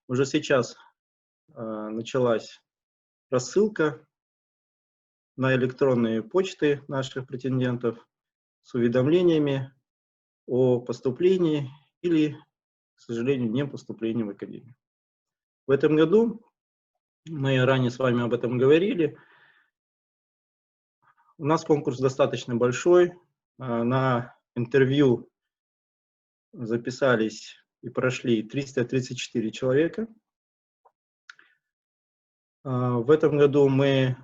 Уже сейчас началась рассылка на электронные почты наших претендентов с уведомлениями о поступлении или, к сожалению, не поступлении в академию. В этом году, мы ранее с вами об этом говорили, у нас конкурс достаточно большой. На интервью записались и прошли 334 человека. В этом году мы,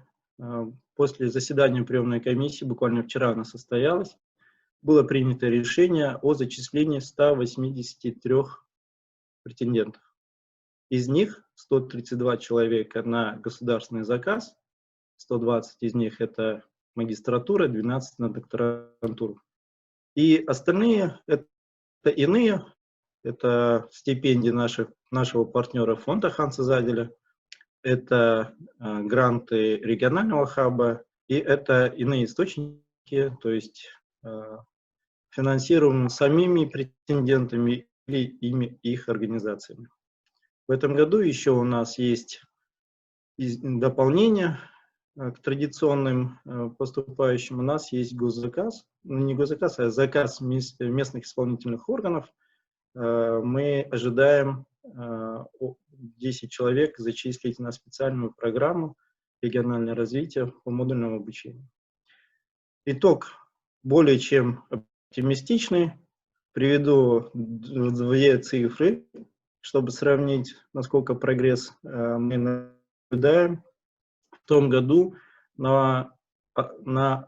после заседания приемной комиссии, буквально вчера она состоялась, было принято решение о зачислении 183 претендентов. Из них 132 человека на государственный заказ, 120 из них это магистратура, 12 на докторантуру. И остальные это иные, это стипендии нашего партнера фонда Ханса Заделя, это гранты регионального хаба, и это иные источники, то есть финансируемые самими претендентами или их организациями. В этом году еще у нас есть дополнение к традиционным поступающим. У нас есть госзаказ, не госзаказ, а заказ местных исполнительных органов. Мы ожидаем 10 человек зачислить на специальную программу регионального развития по модульному обучению. Итог более чем оптимистичный. Приведу две цифры, чтобы сравнить, насколько прогресс мы наблюдаем. В том году на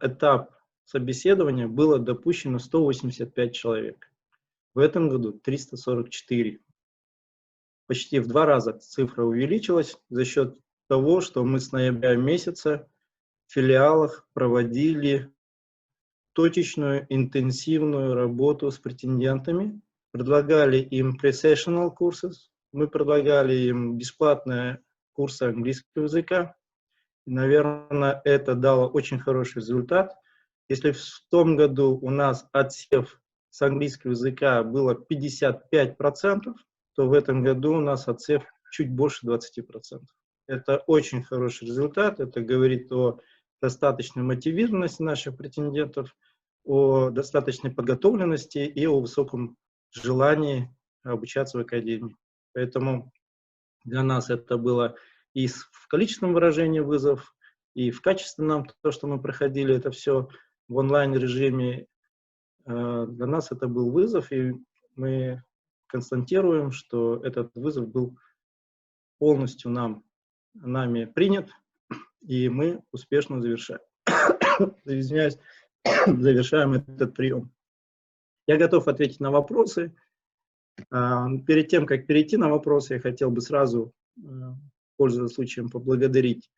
этап собеседования было допущено 185 человек. В этом году 344. Почти в 2 раза цифра увеличилась за счет того, что мы с ноября месяца в филиалах проводили точечную, интенсивную работу с претендентами, предлагали им pre-sessional курсы, мы предлагали им бесплатные курсы английского языка. И, наверное, это дало очень хороший результат. Если в том году у нас отсев с английского языка было 55%, то в этом году у нас отсев чуть больше 20%. Это очень хороший результат, это говорит о достаточной мотивированности наших претендентов, о достаточной подготовленности и о высоком желании обучаться в академии. Поэтому для нас это было и в количественном выражении вызов, и в качественном, то, что мы проходили, это все в онлайн-режиме. Для нас это был вызов, и мы констатируем, что этот вызов был полностью нами принят, и мы успешно завершаем этот прием. Я готов ответить на вопросы. Перед тем, как перейти на вопросы, я хотел бы сразу, пользуясь случаем, поблагодарить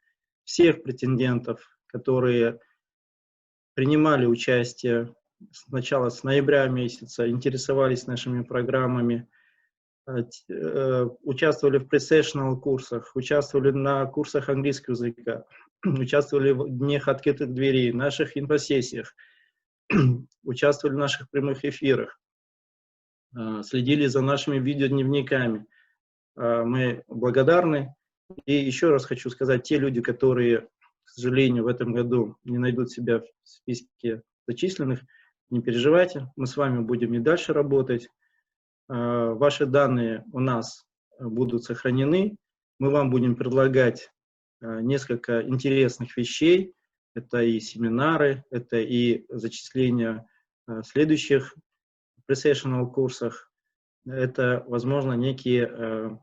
всех претендентов, которые принимали участие сначала с ноября месяца, интересовались нашими программами, участвовали в pre-sessional курсах, участвовали на курсах английского языка, участвовали в днях открытых дверей, наших инфосессиях, участвовали в наших прямых эфирах, следили за нашими видеодневниками. Мы благодарны. И еще раз хочу сказать, те люди, которые, к сожалению, в этом году не найдут себя в списке зачисленных, не переживайте, мы с вами будем и дальше работать. Ваши данные у нас будут сохранены. Мы вам будем предлагать несколько интересных вещей. Это и семинары, это и зачисление следующих pre-sessional курсах. Это, возможно, некие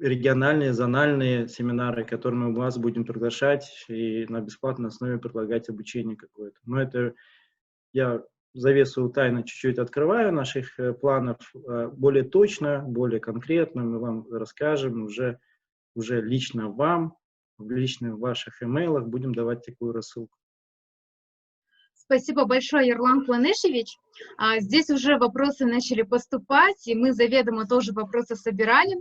региональные, зональные семинары, которые мы вас будем приглашать и на бесплатной основе предлагать обучение какое-то. Но это я завесу тайны чуть-чуть открываю наших планов. Более точно, более конкретно мы вам расскажем уже лично вам, в личных ваших имейлах будем давать такую рассылку. Спасибо большое, Ерлан Куанышевич. Здесь уже вопросы начали поступать, и мы заведомо тоже вопросы собирали.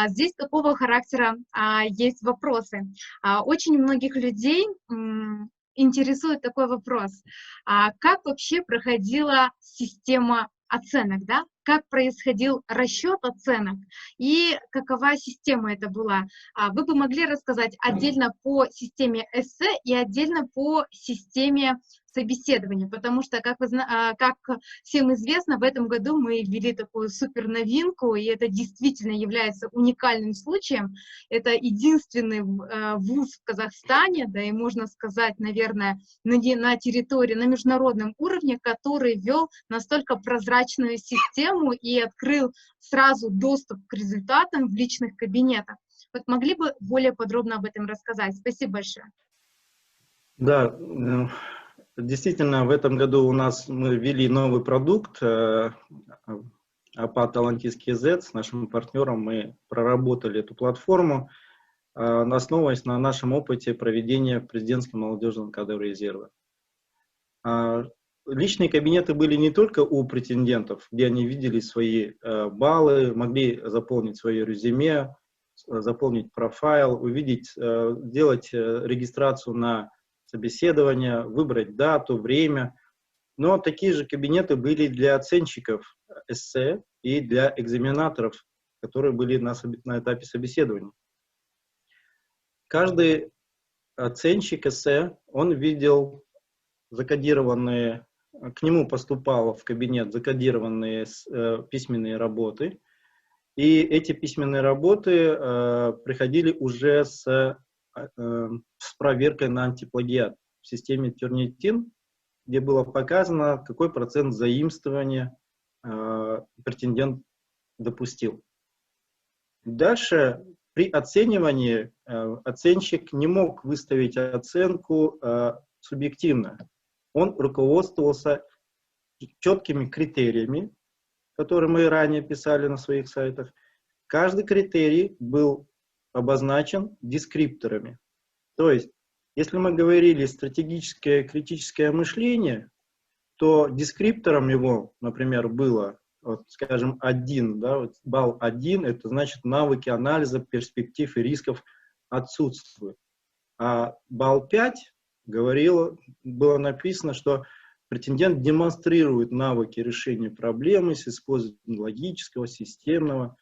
Здесь какого характера есть вопросы? Очень многих людей интересует такой вопрос. Как вообще проходила система оценок, да? как происходил расчет оценок и какова система это была. Вы бы могли рассказать отдельно по системе эссе и отдельно по системе собеседования, потому что, как всем известно, в этом году мы ввели такую супер новинку, и это действительно является уникальным случаем. Это единственный вуз в Казахстане, да и можно сказать, наверное, на территории, на международном уровне, который ввел настолько прозрачную систему и открыл сразу доступ к результатам в личных кабинетах. Вот могли бы более подробно об этом рассказать? Спасибо большое. Да, действительно, в этом году мы ввели новый продукт, АПА Талантийский Z. С нашим партнером мы проработали эту платформу, основываясь на нашем опыте проведения президентского молодежного кадрового резерва. Личные кабинеты были не только у претендентов, где они видели свои баллы, могли заполнить свое резюме, заполнить профайл, увидеть, делать регистрацию на собеседование, выбрать дату, время. Но такие же кабинеты были для оценщиков эссе и для экзаменаторов, которые были на этапе собеседования. Каждый оценщик эссе, он видел закодированные, к нему поступало в кабинет закодированные письменные работы, и эти письменные работы приходили уже с проверкой на антиплагиат в системе Turnitin, где было показано, какой процент заимствования претендент допустил. Дальше при оценивании оценщик не мог выставить оценку субъективно. Он руководствовался четкими критериями, которые мы ранее писали на своих сайтах. Каждый критерий был обозначен дескрипторами. То есть, если мы говорили стратегическое критическое мышление, то дескриптором его, например, было, вот, скажем, 1, да, вот балл 1, это значит навыки анализа перспектив и рисков отсутствуют. А балл 5 было написано, что претендент демонстрирует навыки решения проблемы с использованием логического, системного,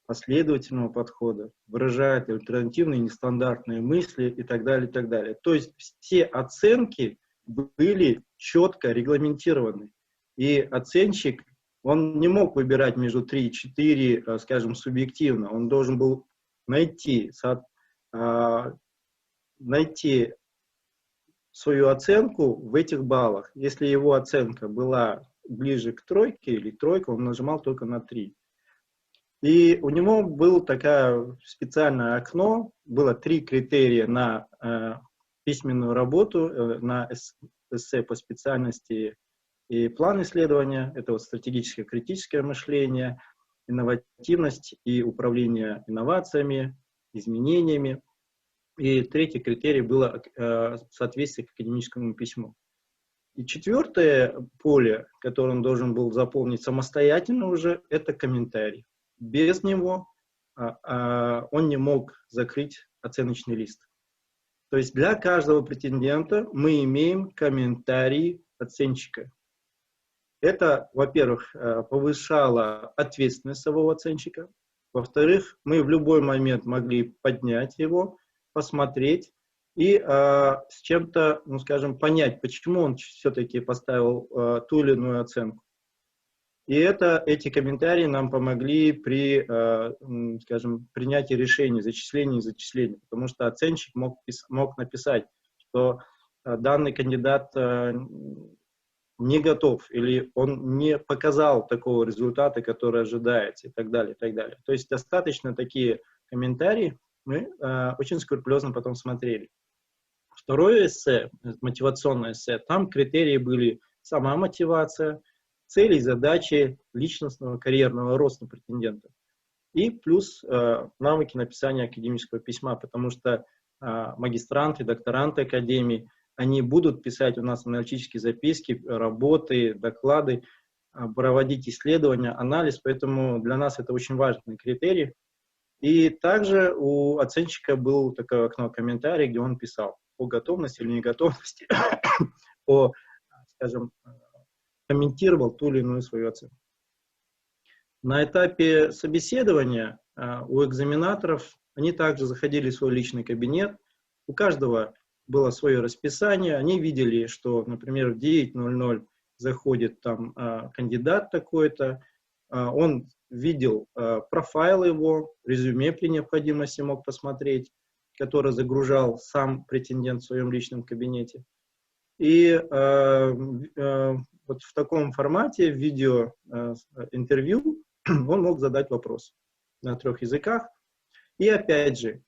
последовательного подхода, выражает альтернативные нестандартные мысли и так далее, и так далее. То есть все оценки были четко регламентированы. И оценщик, он не мог выбирать между 3 и 4, скажем, субъективно. Он должен был найти свою оценку в этих баллах. Если его оценка была ближе к 3 или 3, он нажимал только на 3. И у него было такое специальное окно, было 3 критерия на письменную работу, на эссе по специальности и план исследования. Это вот стратегическое критическое мышление, инновативность и управление инновациями, изменениями. И 3-й критерий было соответствие к академическому письму. И 4-е поле, которое он должен был заполнить самостоятельно уже, это комментарий. Без него он не мог закрыть оценочный лист. То есть для каждого претендента мы имеем комментарий оценщика. Это, во-первых, повышало ответственность самого оценщика. Во-вторых, мы в любой момент могли поднять его, посмотреть и с чем-то, ну, скажем, понять, почему он все-таки поставил ту или иную оценку. И эти комментарии нам помогли при, скажем, принятии решений, зачислений и зачислений, потому что оценщик мог написать, что данный кандидат не готов или он не показал такого результата, который ожидается, и так далее, и так далее. То есть достаточно такие комментарии мы очень скрупулезно потом смотрели. Второе эссе, мотивационное эссе, там критерии были сама мотивация, цели и задачи личностного карьерного роста претендента. И плюс навыки написания академического письма, потому что магистранты, докторанты академии, они будут писать у нас аналитические записки, работы, доклады, проводить исследования, анализ, поэтому для нас это очень важный критерий. И также у оценщика было такое окно комментариев, где он писал о готовности или неготовности, скажем, комментировал ту или иную свою оценку. На этапе собеседования у экзаменаторов они также заходили в свой личный кабинет. У каждого было свое расписание. Они видели, что, например, в 9:00 заходит там кандидат такой-то. Он видел профайл его, резюме при необходимости мог посмотреть, который загружал сам претендент в своем личном кабинете. И вот в таком формате, в видеоинтервью, он мог задать вопрос на 3 языках. И опять же,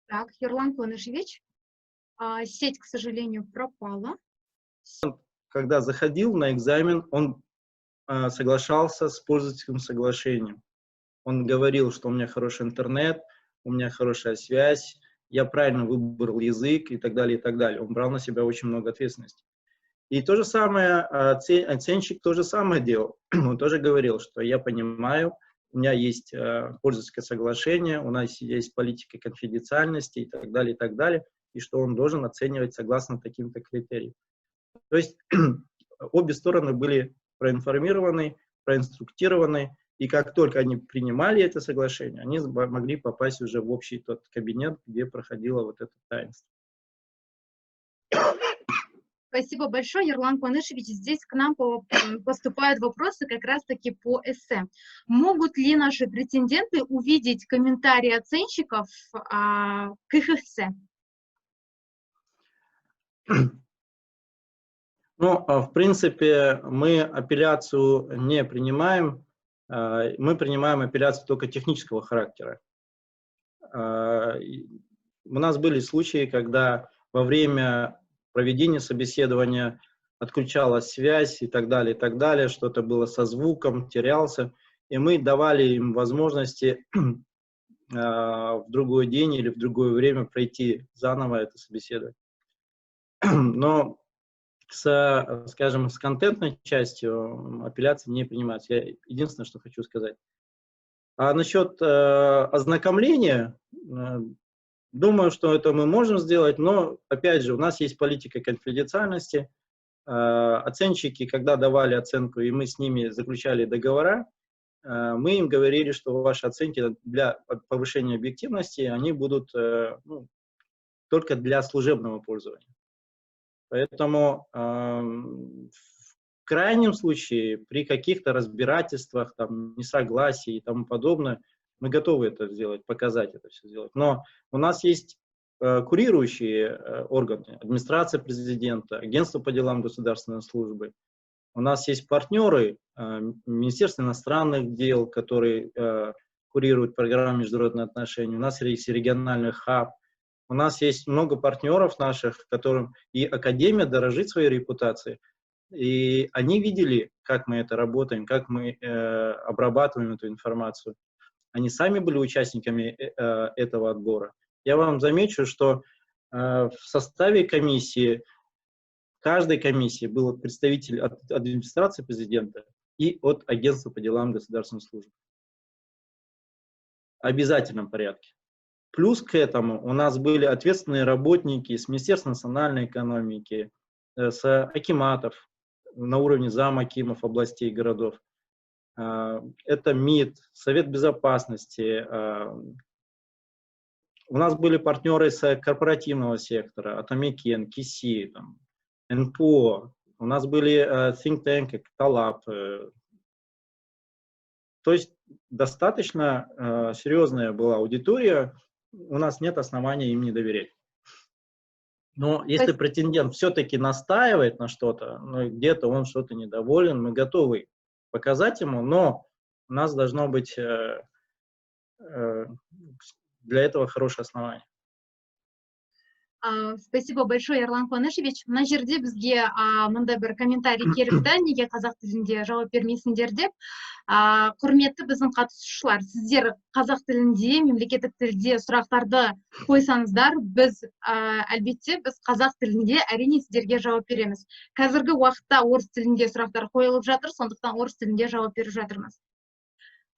Так, Ерлан Куанышевич, сеть, к сожалению, пропала. когда заходил на экзамен, он соглашался с пользовательским соглашением. Он говорил, что у меня хороший интернет, у меня хорошая связь, я правильно выбрал язык и так далее, и так далее. Он брал на себя очень много ответственности. И то же самое, оценщик то же самое делал. Он тоже говорил, что я понимаю, у меня есть пользовательское соглашение, у нас есть политика конфиденциальности и так далее, и что он должен оценивать согласно таким-то критериям. То есть обе стороны были проинформированы, проинструктированы, и как только они принимали это соглашение, они могли попасть уже в общий тот кабинет, где проходило вот это таинство. Спасибо большое, Ерлан Куанышевич. Здесь к нам поступают вопросы как раз-таки по эссе. Могут ли наши претенденты увидеть комментарии оценщиков к их эссе? Ну, в принципе, мы апелляцию не принимаем, мы принимаем апелляцию только технического характера. У нас были случаи, когда во время проведения собеседования отключалась связь и так далее, что-то было со звуком, терялся, и мы давали им возможности в другой день или в другое время пройти заново это собеседование. Но скажем, с контентной частью апелляции не принимаются. Я единственное, что хочу сказать. А насчет ознакомления, думаю, что это мы можем сделать, но, опять же, у нас есть политика конфиденциальности. Оценщики, когда давали оценку, и мы с ними заключали договора, мы им говорили, что ваши оценки для повышения объективности, они будут только для служебного пользования. Поэтому в крайнем случае, при каких-то разбирательствах, там, несогласии и тому подобное, мы готовы это сделать, показать это все сделать. Но у нас есть курирующие органы, администрация президента, агентство по делам государственной службы. У нас есть партнеры, Министерство иностранных дел, которые курируют программу международных отношений. У нас есть региональный хаб. У нас есть много партнеров наших, которым и Академия дорожит своей репутацией. И они видели, как мы это работаем, как мы обрабатываем эту информацию. Они сами были участниками этого отбора. Я вам замечу, что в составе комиссии, каждой комиссии был представитель от администрации президента и от агентства по делам государственной службы. В обязательном порядке. Плюс к этому у нас были ответственные работники с Министерства национальной экономики, с акиматов на уровне замакимов областей и городов. Это МИД, Совет безопасности. У нас были партнеры с корпоративного сектора, Атамекен, КИСИ, НПО. У нас были think tank, Талап. То есть достаточно серьезная была аудитория. У нас нет основания им не доверять. Но если претендент все-таки настаивает на что-то, ну, где-то он что-то недоволен, мы готовы показать ему, но у нас должно быть для этого хорошее основание. Спасибо большое, Ерлан Куанышевич. Мына жерде бізге мындай бір комментарий келіпті, неге қазақ тілінде жауап бермейсіңдер деп. Құрметті біздің қатысушылар, сіздер қазақ тілінде, мемлекеттік тілде сұрақтарды қойсаңыздар, біз әлбетте біз қазақ тілінде әрине сіздерге жауап береміз. Қазіргі уақытта орыс тілінде сұрақтар қойылып жатыр, сондықтан орыс тілінде жауап беріп жатырмыз.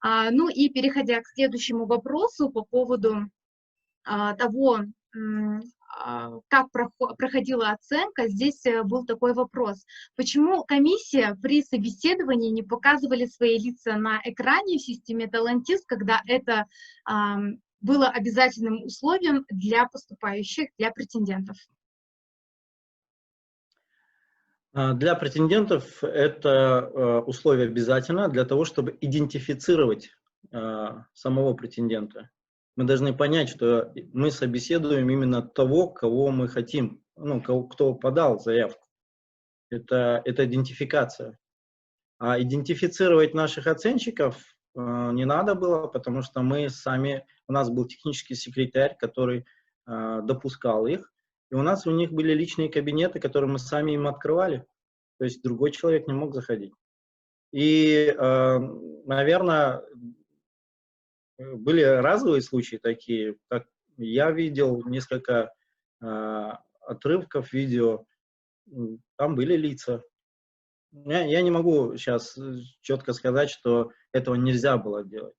Ну и переходя к следующему вопросу по поводу того, как проходила оценка, здесь был такой вопрос. Почему комиссия при собеседовании не показывали свои лица на экране в системе Талантист, когда это было обязательным условием для поступающих, для претендентов? Для претендентов это условие обязательно для того, чтобы идентифицировать самого претендента. Мы должны понять, что мы собеседуем именно того, кого мы хотим, ну, кто подал заявку. Это идентификация. А идентифицировать наших оценщиков не надо было, потому что мы сами, у нас был технический секретарь, который допускал их, и у них были личные кабинеты, которые мы сами им открывали. То есть другой человек не мог заходить. И, наверное, были разовые случаи такие, как я видел несколько отрывков видео, там были лица. Я не могу сейчас четко сказать, что этого нельзя было делать.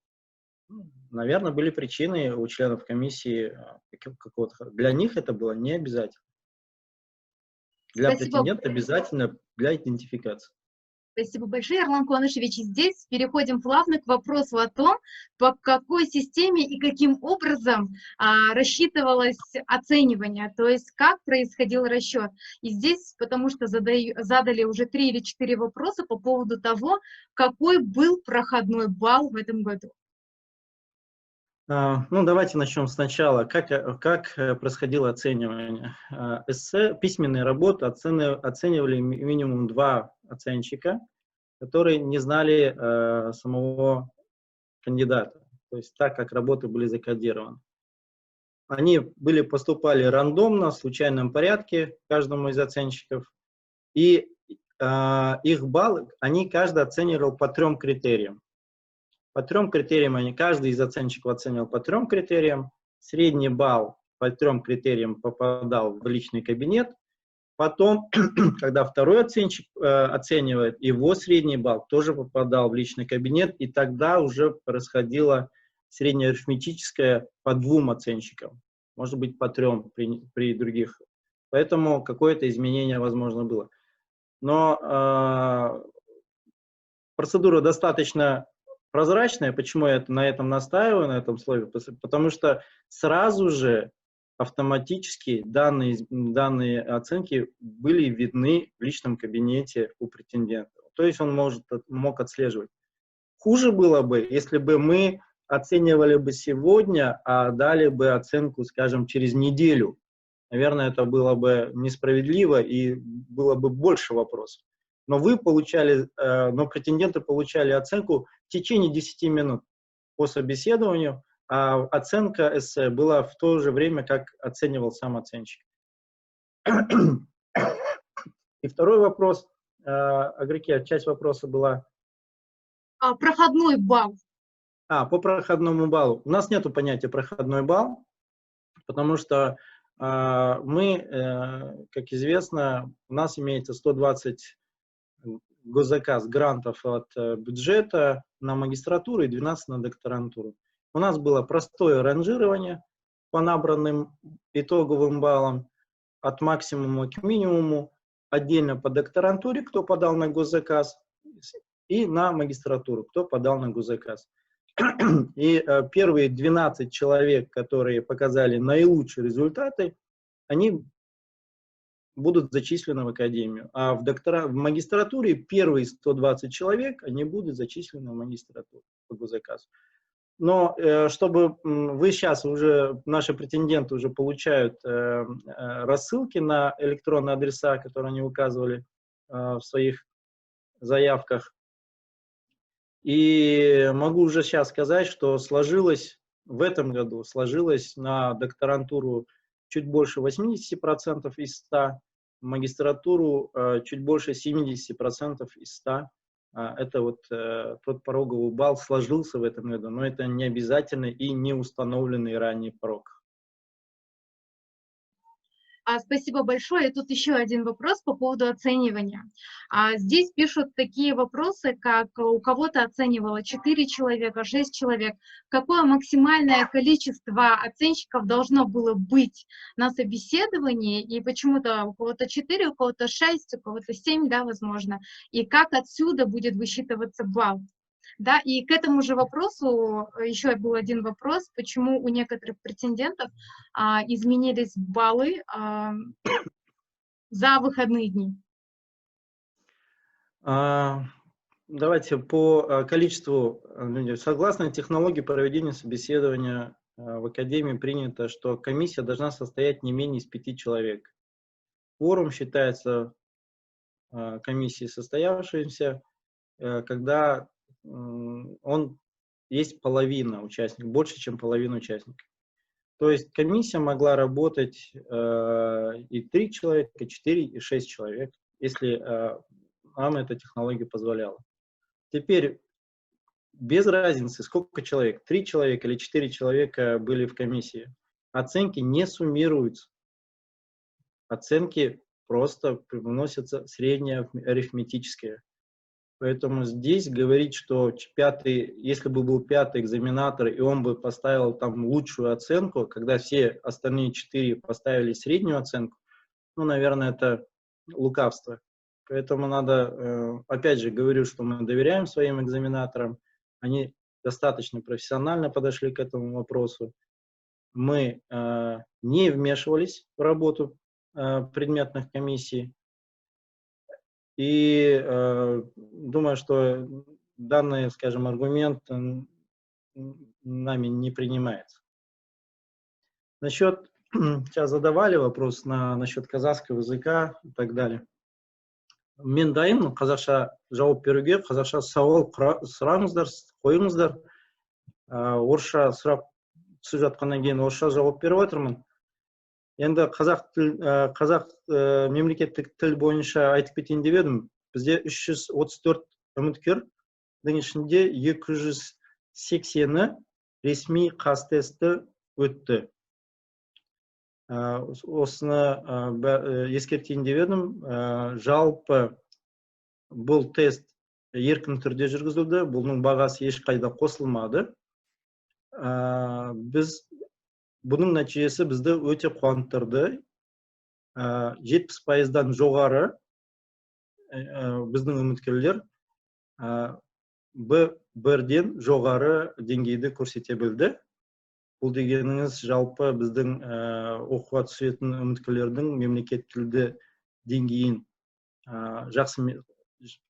Наверное, были причины у членов комиссии какого-то. Для них это было не обязательно. Для претендента обязательно для идентификации. Спасибо большое, Ерлан Куанышевич. И здесь переходим плавно к вопросу о том, по какой системе и каким образом рассчитывалось оценивание, то есть как происходил расчет. И здесь, потому что задали уже 3 или 4 вопроса по поводу того, какой был проходной балл в этом году. Ну, давайте начнем сначала. Как происходило оценивание? Эссе, письменные работы оценивали минимум 2 оценщика, которые не знали самого кандидата, то есть так как работы были закодированы. Они поступали рандомно, в случайном порядке каждому из оценщиков, и их баллы, каждый оценивал по 3 критериям. По 3 критериям каждый из оценщиков оценивал по 3 критериям. Средний балл по 3 критериям попадал в личный кабинет. Потом, когда второй оценщик оценивает, его средний балл тоже попадал в личный кабинет, и тогда уже происходило среднеарифметическое по 2 оценщикам, может быть, по 3 при других. Поэтому какое-то изменение возможно было. Но процедура достаточно прозрачная. Почему я на этом настаиваю, на этом слове? Потому что сразу же автоматически данные оценки были видны в личном кабинете у претендента. То есть он мог отслеживать. Хуже было бы, если бы мы оценивали бы сегодня, а дали бы оценку, скажем, через неделю. Наверное, это было бы несправедливо и было бы больше вопросов. Но претенденты получали оценку в течение 10 минут по собеседованию, а оценка эссе была в то же время, как оценивал сам оценщик. И второй вопрос, Агрике, часть вопроса была... Проходной балл. По проходному баллу. У нас нет понятия проходной балл, потому что мы, как известно, у нас имеется 120 госзаказ грантов от бюджета на магистратуру и 12 на докторантуру. У нас было простое ранжирование по набранным итоговым баллам от максимума к минимуму, отдельно по докторантуре, кто подал на госзаказ, и на магистратуру, кто подал на госзаказ. И первые 12 человек, которые показали наилучшие результаты, они будут зачислены в академию. А в магистратуре первые 120 человек, они будут зачислены в магистратуру по госзаказу. Но чтобы вы сейчас уже, наши претенденты уже получают рассылки на электронные адреса, которые они указывали в своих заявках. И могу уже сейчас сказать, что в этом году сложилось на докторантуру чуть больше 80% из 100, в магистратуру чуть больше 70% из 100. Это вот тот пороговый балл сложился в этом году, но это не обязательно и не установленный ранее порог. Спасибо большое. И тут еще один вопрос по поводу оценивания. Здесь пишут такие вопросы, как у кого-то оценивало 4 человека, 6 человек. Какое максимальное количество оценщиков должно было быть на собеседовании? И почему-то у кого-то 4, у кого-то 6, у кого-то 7, да, возможно. И как отсюда будет высчитываться балл? Да, и к этому же вопросу еще был один вопрос, почему у некоторых претендентов изменились баллы за выходные дни. Давайте по количеству. Согласно технологии проведения собеседования в Академии принято, что комиссия должна состоять не менее из 5 человек. Кворум считается комиссией состоявшимся, когда есть половина участников, больше, чем половина участников. То есть комиссия могла работать и 3 человека, и 4, и 6 человек, если нам эта технология позволяла. Теперь без разницы, сколько человек, 3 человека или 4 человека были в комиссии, оценки не суммируются. Оценки просто выносятся средние арифметические. Поэтому здесь говорить, что если бы был 5-й экзаменатор, и он бы поставил там лучшую оценку, когда все остальные 4 поставили среднюю оценку, ну, наверное, это лукавство. Поэтому надо, опять же, говорю, что мы доверяем своим экзаменаторам, они достаточно профессионально подошли к этому вопросу. Мы не вмешивались в работу предметных комиссий. И думаю, что данный, скажем, аргумент нами не принимается. Сейчас задавали вопрос насчет казахского языка и так далее. Мен дайынмын қазақша жауап беруге, қазақша сауал сұраңыздар, қойыңыздар. Орысша сұрақ түсіп жатқаннан кейін орысша жауап беріп отырмын. Енді қазақ мемлекеттік тіл бойынша айтып кетейін деп едім. Бізде 334 үміткердің ішінде 280-і ресми қазтесті өтті. Осыны ескертейін деп едім. Жалпы бұл тест еркін түрде жүргізілді. Бұның бағасы ешқайда қосылмады. Бұның нәтижесі бізді өте қуантырды. 70%-дан жоғары біздің үміткерлер Б1-ден жоғары деңгейді көрсете білді. Бұл дегеніңіз жалпы біздің оқуға түсетін үміткерлердің мемлекеттік тілді деңгейін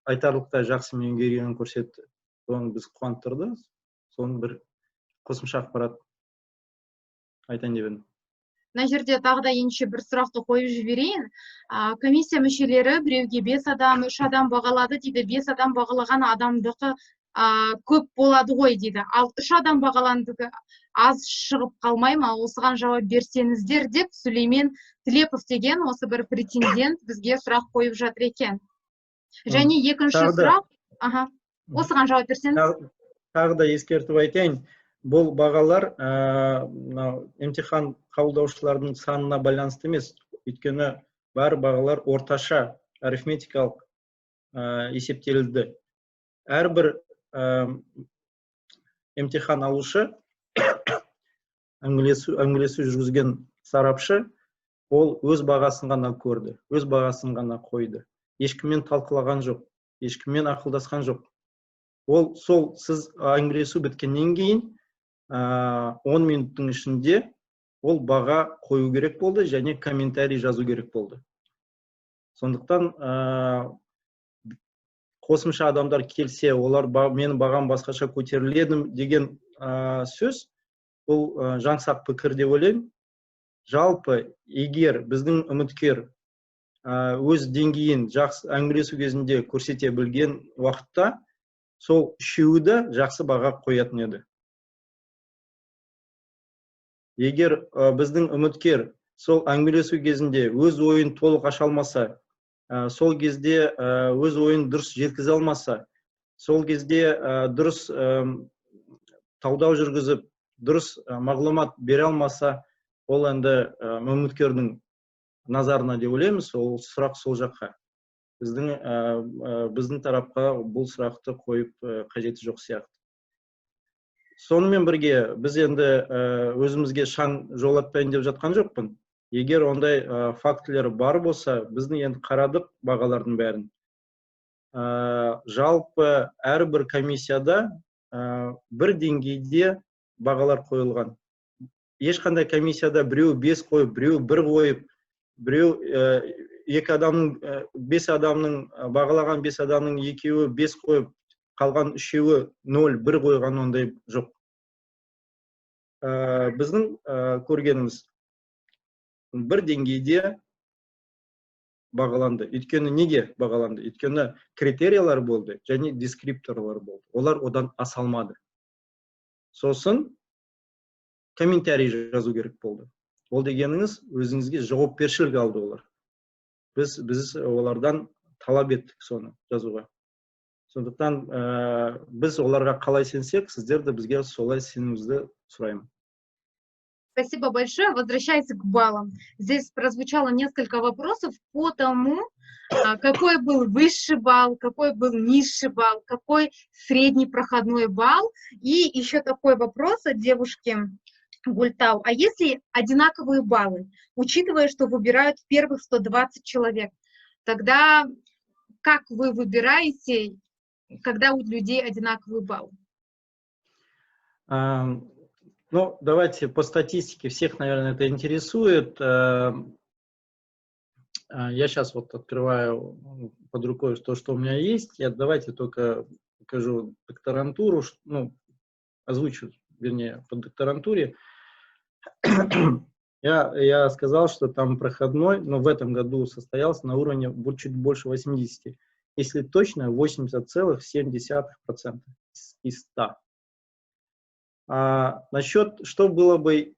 айтарлықтай жақсы меңгергенін көрсетті. Соны біз қуантырды. Соны бір қосымша ақпарат айтайын деп едім. Мына жерде тағы да ендеше бір сұрақты қойып жіберейін. Комиссия мүшелері біреуге 5 адам, 3 адам бағалады дейді. 5 адам бағалаған адамдығы көп болады ғой дейді. Ал 3 адам бағаландығы аз шығып қалмай ма? Осыған жауап берсеңіздер деп Сүлеймен Тілепов деген осы бір претендент бізге сұрақ қойып жатыр екен. Және екінші сұрақ, осыған жауап берсеңіз. Тағы да ескертіп айтайын. Бұл бағалар емтихан қабылдаушылардың санына байланысты емес, өйткені бар бағалар орташа арифметикалық есептелді. Әрбір емтихан алушы, әңгімелесу жүргізген сарапшы, ол өз бағасын ғана көрді, өз бағасын ғана қойды. Ешкіммен талқылаған жоқ, ешкіммен ақылдасқан жоқ. Ол сіз әңгімелесу біткеннен кейін 10 минуттың ішінде ол баға қою керек болды және комментарий жазу керек болды. Сондықтан қосымша адамдар келсе, олар менің бағам басқаша көтеріледі деген сөз, бұл жаңсақ пікір деп ойлаймын. Жалпы, егер біздің үміткер өз деңгейін жақсы әңгімелесу кезінде көрсете білген уақытта, сол үшеуі де жақсы баға қоятын еді. Егер біздің үміткер сол әңгімелесу кезінде өз ойын толық аша алмаса, сол кезде өз ойын дұрыс жеткізе алмаса, сол кезде дұрыс талдау жүргізіп, дұрыс мағлұмат бере алмаса, ол енді үміткердің назарына деп ойлаймыз, ол сұрақ сол жаққа. Біздің тарапқа бұл сұрақты қойып қажеті жоқ сияқты. Сонымен бірге біз енді өзімізге шаң жолатпайын деп жатқан жоқпын. Егер ондай фактілер бар болса, біздің енді қарадық бағалардың бәрін. Жалпы әрбір комиссияда бір деңгейде бағалар қойылған. Ешқандай комиссияда біреу 5 қойып, біреу 1 қойып, біреу 2 адамның, 5 адамның, бағалаған 5 адамның 2-і 5 қойып, қалған 3-і 0, 1 қойған ондай жоқ. Біздің көргеніміз бір деңгейде бағаланды. Өйткені неге бағаланды? Өйткені критериялар болды және дескрипторлар болды. Олар одан аса алмады. Сосын комментарий жазу керек болды. Ол дегеніңіз, өзіңізге жауапкершілік алды олар. Біз олардан талап еттік соны жазуға. Сондықтан біз оларға қалай сенсек, сіздер де бізге солай сенуіңізді сұраймын. Спасибо большое. Возвращаясь к баллам. Здесь прозвучало несколько вопросов по тому, какой был высший балл, какой был низший балл, какой средний проходной балл. И еще такой вопрос от девушки Гультау. А если одинаковые баллы, учитывая, что выбирают первых 120 человек, тогда как вы выбираете, когда у людей одинаковый балл? Ну, давайте по статистике, всех, наверное, это интересует. Я сейчас вот открываю под рукой то, что у меня есть. Давайте только покажу докторантуру, ну, озвучу, вернее, по докторантуре. Я сказал, что там проходной, но в этом году состоялся на уровне чуть больше 80. Если точно, 80,7% из 100. Насчет, что было бы,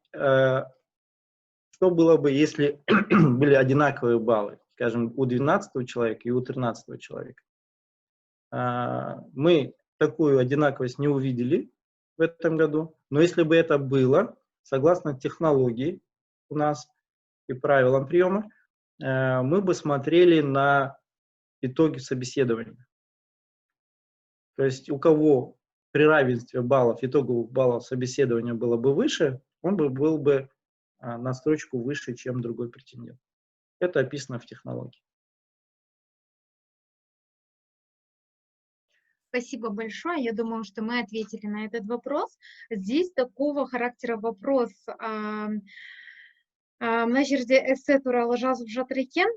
если были одинаковые баллы, скажем, у 12 человека и у 13 человека. Мы такую одинаковость не увидели в этом году, но если бы это было, согласно технологии у нас и правилам приема, мы бы смотрели на итоги собеседования. То есть у кого при равенстве баллов, итоговых баллов собеседования было бы выше, он был бы на строчку выше, чем другой претендент. Это описано в технологии. Спасибо большое. Я думаю, что мы ответили на этот вопрос. Здесь такого характера вопрос. Мына жерде эссе туралы жазып жатыр екен.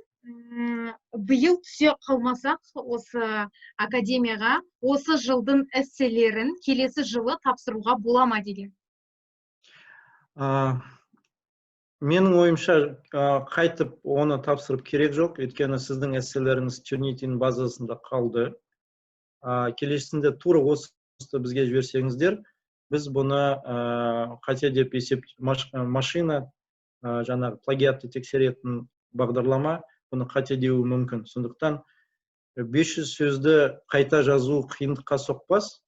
Биыл түсе қалмасақ осы академияға осы жылдың эсселерін келесі жылы тапсыруға бола ма деген. Менің ойымша қайтып оны тапсырып керек жоқ, өйткені сіздің эсселеріңіз Turnitin базасында қалды. Келесінде тура осы бізге жіберсеңіздер, біз бұны қате деп машина жаңағы плагиатты тексеретін бағдарлама бұны қате деуі мүмкін. Сондықтан 500 сөзді қайта жазу қиындыққа соқпас.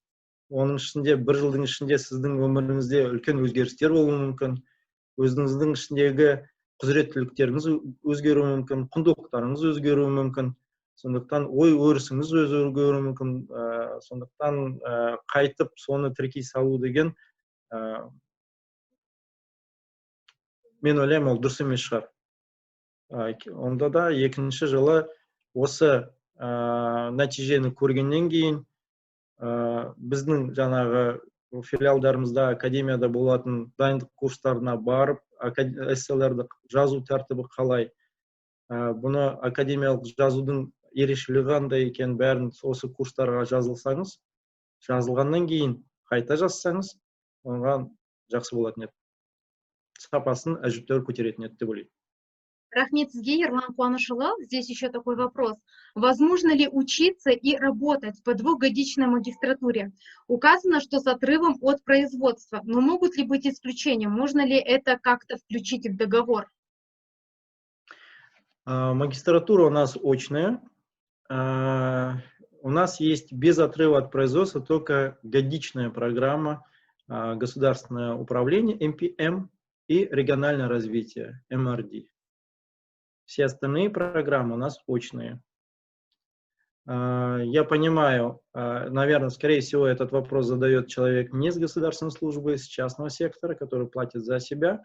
Оның ішінде бір жылдың ішінде сіздің өміріңізде үлкен өзгерістер болуы мүмкін. Өзіңіздің ішіндегі құзыреттіліктеріңіз өзгеруі мүмкін, құндылықтарыңыз өзгеруі мүмкін. Сондықтан ой-өрісіңіз өзгеруі мүмкін. Сондықтан қайтып соны тіркей салу деген мен ойлаймын, ол дұрыс емес шығар. Онда да екінші жылы осы нәтижені көргеннен кейін біздің жаңағы филиалдарымызда, академияда болатын дайындық курстарына барып, эсселерді жазу тәртібі қалай, бұны академиялық жазудың ерекшелігі қандай екен бәрін осы курстарға жазылсаңыз, жазылғаннан кейін қайта жазсаңыз, оған жақсы болатын еді. Сапасын әжептәуір көтеретін еді деп ойлаймын. Рахмет сізге, Ерлан Қуанышұлы. Здесь еще такой вопрос. Возможно ли учиться и работать по двухгодичной магистратуре? Указано, что с отрывом от производства. Но могут ли быть исключения? Можно ли это как-то включить в договор? Магистратура у нас очная. У нас есть без отрыва от производства только годичная программа государственное управление, МПМ, и региональное развитие, МРД. Все остальные программы у нас очные. Я понимаю, наверное, скорее всего, этот вопрос задает человек не с государственной службы, с частного сектора, который платит за себя.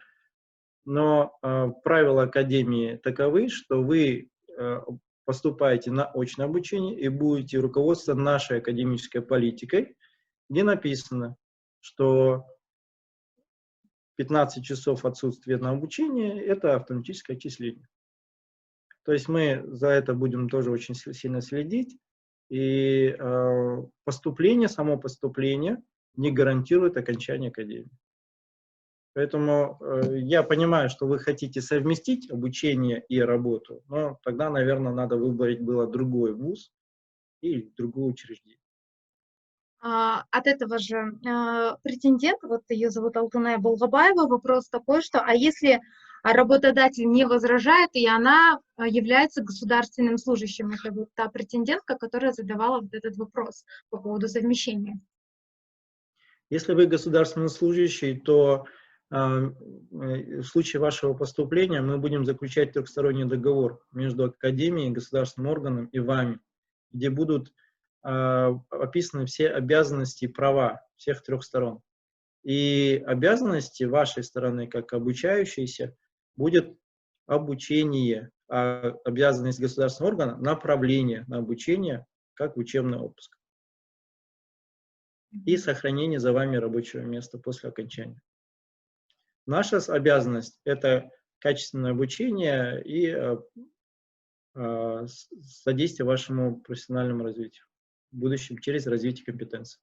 Но правила Академии таковы, что вы поступаете на очное обучение и будете руководствоваться нашей академической политикой, где написано, что 15 часов отсутствия на обучение – это автоматическое отчисление. То есть мы за это будем тоже очень сильно следить. И поступление, само поступление не гарантирует окончание академии. Поэтому я понимаю, что вы хотите совместить обучение и работу, но тогда, наверное, надо выбрать было другой вуз и другое учреждение. От этого же претендента, вот ее зовут Алтынай Болгабаева, вопрос такой, что а если работодатель не возражает, и она является государственным служащим, это вот та претендентка, которая задавала вот этот вопрос по поводу совмещения. Если вы государственный служащий, то в случае вашего поступления мы будем заключать трехсторонний договор между Академией, государственным органом и вами, где будут описаны все обязанности и права всех трех сторон. И обязанности вашей стороны, как обучающейся, будет обучение, а обязанность государственного органа – направление на обучение, как учебный отпуск. И сохранение за вами рабочего места после окончания. Наша обязанность – это качественное обучение и содействие вашему профессиональному развитию в будущем через развитие компетенций.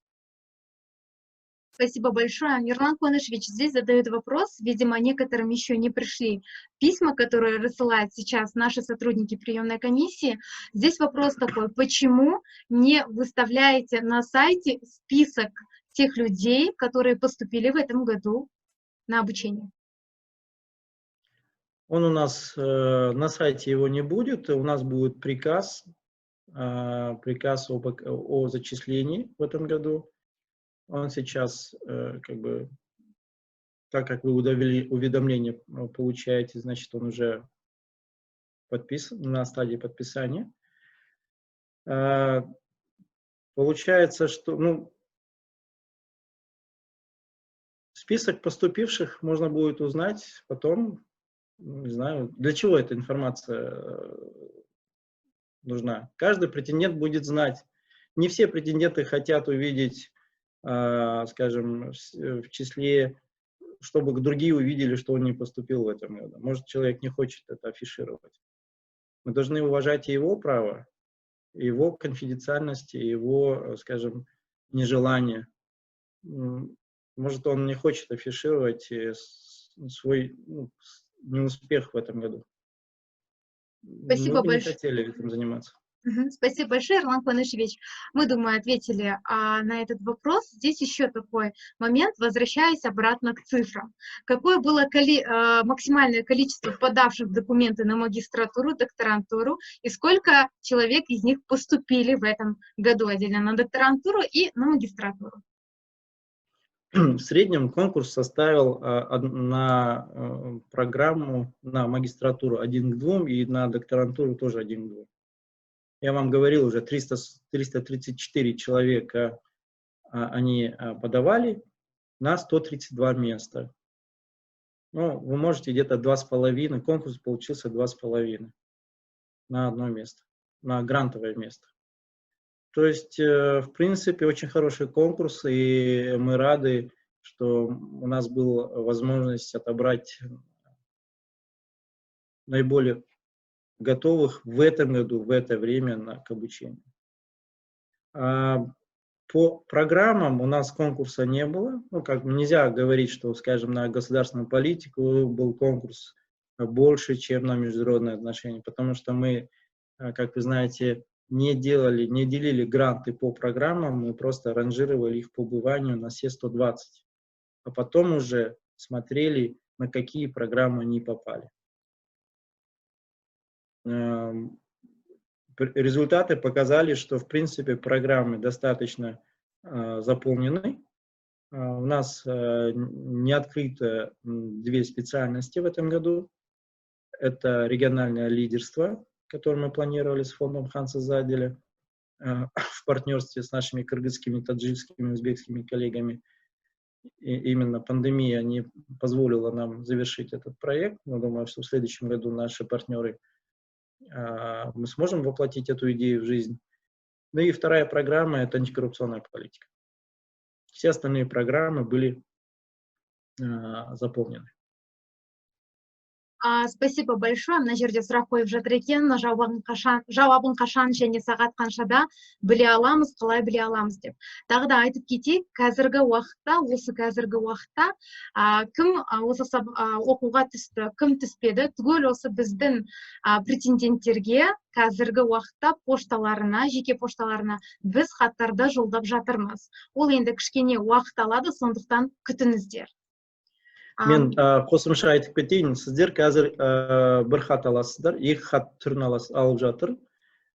Спасибо большое. Ерлан Куанышевич здесь задает вопрос, видимо, некоторым еще не пришли письма, которые рассылают сейчас наши сотрудники приемной комиссии. Здесь вопрос такой, почему не выставляете на сайте список тех людей, которые поступили в этом году на обучение? Он у нас на сайте его не будет, у нас будет приказ о зачислении в этом году. Он сейчас, так как вы уведомление получаете, значит, он уже подписан, на стадии подписания. Получается, что список поступивших можно будет узнать потом, не знаю, для чего эта информация нужна. Каждый претендент будет знать. Не все претенденты хотят увидеть, скажем, в числе, чтобы другие увидели, что он не поступил в этом году. Может, человек не хочет это афишировать. Мы должны уважать его право, его конфиденциальность, его, скажем, нежелание. Может, он не хочет афишировать свой неуспех в этом году. Спасибо Мы бы не большое. хотели этим заниматься. Спасибо большое, Ерлан Куанышевич. Мы, думаю, ответили на этот вопрос. Здесь еще такой момент, возвращаясь обратно к цифрам. Какое было максимальное количество подавших документы на магистратуру, докторантуру, и сколько человек из них поступили в этом году отдельно на докторантуру и на магистратуру? В среднем конкурс составил на программу, на магистратуру 1 к 2 и на докторантуру тоже 1 к 2. Я вам говорил, уже 334 человека они подавали на 132 места. Ну, вы можете где-то 2,5, конкурс получился 2,5 на одно место, на грантовое место. То есть, в принципе, очень хороший конкурс, и мы рады, что у нас была возможность отобрать наиболее готовых в этом году, в это время к обучению. По программам у нас конкурса не было. Ну, как бы нельзя говорить, что, скажем, на государственную политику был конкурс больше, чем на международные отношения, потому что мы, как вы знаете, не делили гранты по программам, мы просто ранжировали их по убыванию на все 120. А потом уже смотрели, на какие программы они попали. Результаты показали, что, в принципе, программы достаточно заполнены. У нас не открыто 2 специальности в этом году. это региональное лидерство, которое мы планировали с фондом Хан Созидали в партнерстве с нашими кыргызскими, таджикскими, узбекскими коллегами. И именно пандемия не позволила нам завершить этот проект. Но думаю, что в следующем году наши партнеры, мы сможем воплотить эту идею в жизнь. Ну и вторая программа – это антикоррупционная политика. Все остальные программы были заполнены. Спасибо большое. Мына жерде сұрақ қойып жатыр екен, жауабын қашан және сағат қаншада біле аламыз, қалай біле аламыз деп. Тағы да айтып кетейік, осы қазіргі уақытта кім осы оқуға түсті, кім түспеді, түгел осы біздің претенденттерге қазіргі уақытта пошталарына, жеке пошталарына біз хаттарды жолдап жатырмыз. Ол енді кішкене уақыт алады, сондықтан күтіңіздер. Мен қосымша айтып кетейін, сіздер қазір бір хат аласыздар, екі хат түрін алып жатыр.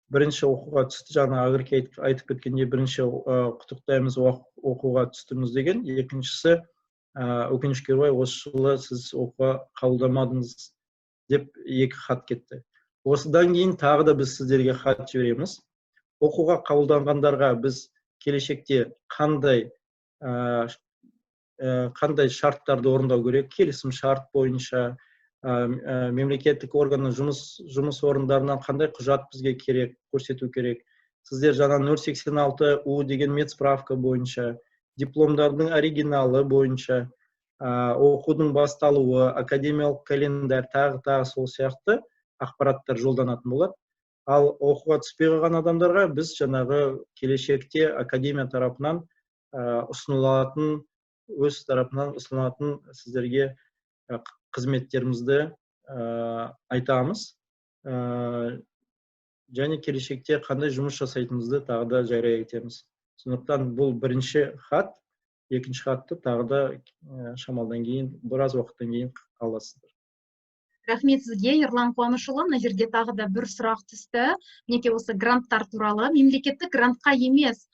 Бірінші оқуға түсті, жаңа Агырке айтып кеткенде, бірінші құттықтаймыз оқуға түстіңіз деген, екіншісі өкінішке орай осы жылы сіз оқуға қабылдамадыңыз деп екі хат кетті. Осыдан кейін тағы да біз сіздерге хат жібереміз. Оқуға қабылданғандарға біз келешекте қандай шарттарды орындау керек, келісім шарт бойынша, мемлекеттік органның жұмыс орындарынан қандай құжат бізге керек, көрсету керек. Сіздер жаңа 086 деген медсправка бойынша, дипломдардың оригиналы бойынша, оқудың басталуы, академиялық календарь, тағы сол сияқты ақпараттар жолданатын болады. Ал оқуға түспей қалған адамдарға біз жаңағы келешекте академия тарапынан өз тарапынан ұсынылатын сіздерге қызметтерімізді айтамыз. Және келешекте қандай жұмыс жасайтынымызды тағы да жария етеміз. Сондықтан бұл бірінші хат, екінші хатты тағы да шамалдан кейін, біраз уақыттан кейін аласыздар. Рахмет сізге, Ерлан Қуанышұлы. Мына жерде тағы да бір сұрақ түсті. Мінекей осы гранттар туралы. Мемлекеттік грантқа емес,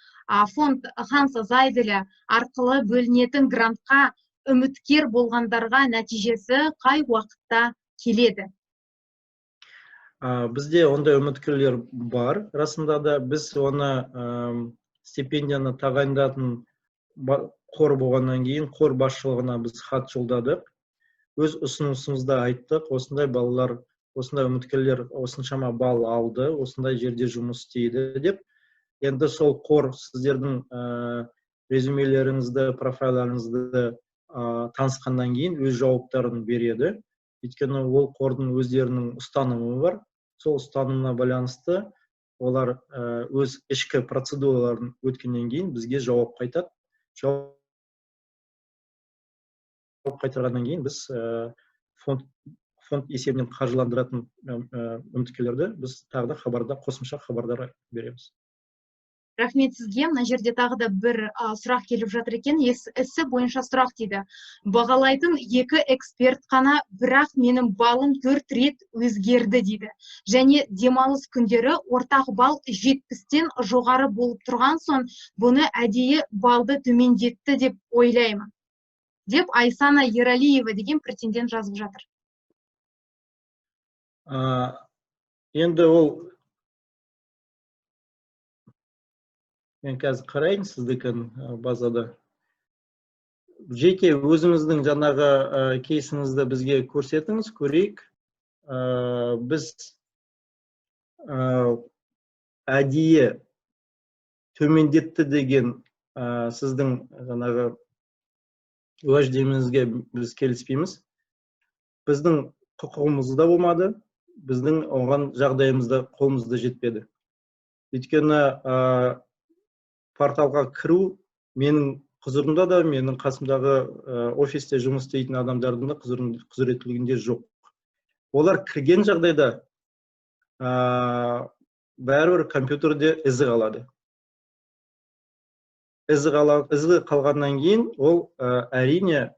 фонд Хан Созидали арқылы бөлінетін грантқа үміткер болғандарға нәтижесі қай уақытта келеді? Бізде ондай үміткерлер бар. Расында да біз оны стипендияны тағайындатын қор болғаннан кейін қор басшылығына біз хат жолдадық. Өз ұсынысымызды айттық. Осындай балалар, осындай үміткерлер осыншама балл алды, осындай жерде жұмыс істейді деп. Енді сол қор сіздердің резюмелеріңізді, профайларыңызды танысқаннан кейін өз жауаптарын береді. Өйткені ол қордың өздерінің ұстанымы бар. Сол ұстанымына байланысты олар өз ішкі процедураларын өткеннен кейін бізге жауап қайтады. Жауап қайтарғаннан кейін біз фонд есебінен қаржыландыратын үміткерлерді біз тағы да қосымша хабардар береміз. Рахмет сізге. Мына жерде тағы да бір сұрақ келіп жатыр екен. Ісі бойынша сұрақ дейді. Бағалайтын 2 эксперт қана, бірақ менің балым 4 рет өзгерді дейді. Және демалыс күндері ортақ балл 70-тен жоғары болып тұрған соң, бұны әдейі балды төмендетті деп ойлаймын. Деп Айсана Ералиева деген претендент жазып жатыр. Енді ол мен қазір қарайын сіздікін базада. Жеке өзіңіздің жаңағы кейсіңізді бізге көрсетіңіз, көрейік. Біз әдейі төмендетті деген сіздің жаңағы уәждеміңізге біз келіспейміз. Біздің құқығымызда болмады, біздің оған жағдайымызда қолымызда жетпеді. Өйткені порталға кіру менің құзырымда да, менің қасымдағы офисте жұмыс істейтін адамдардың да құзыреттілігінде жоқ. Олар кірген жағдайда бәрібір компьютерде ізі қалады. Ізі қалғаннан кейін ол әрине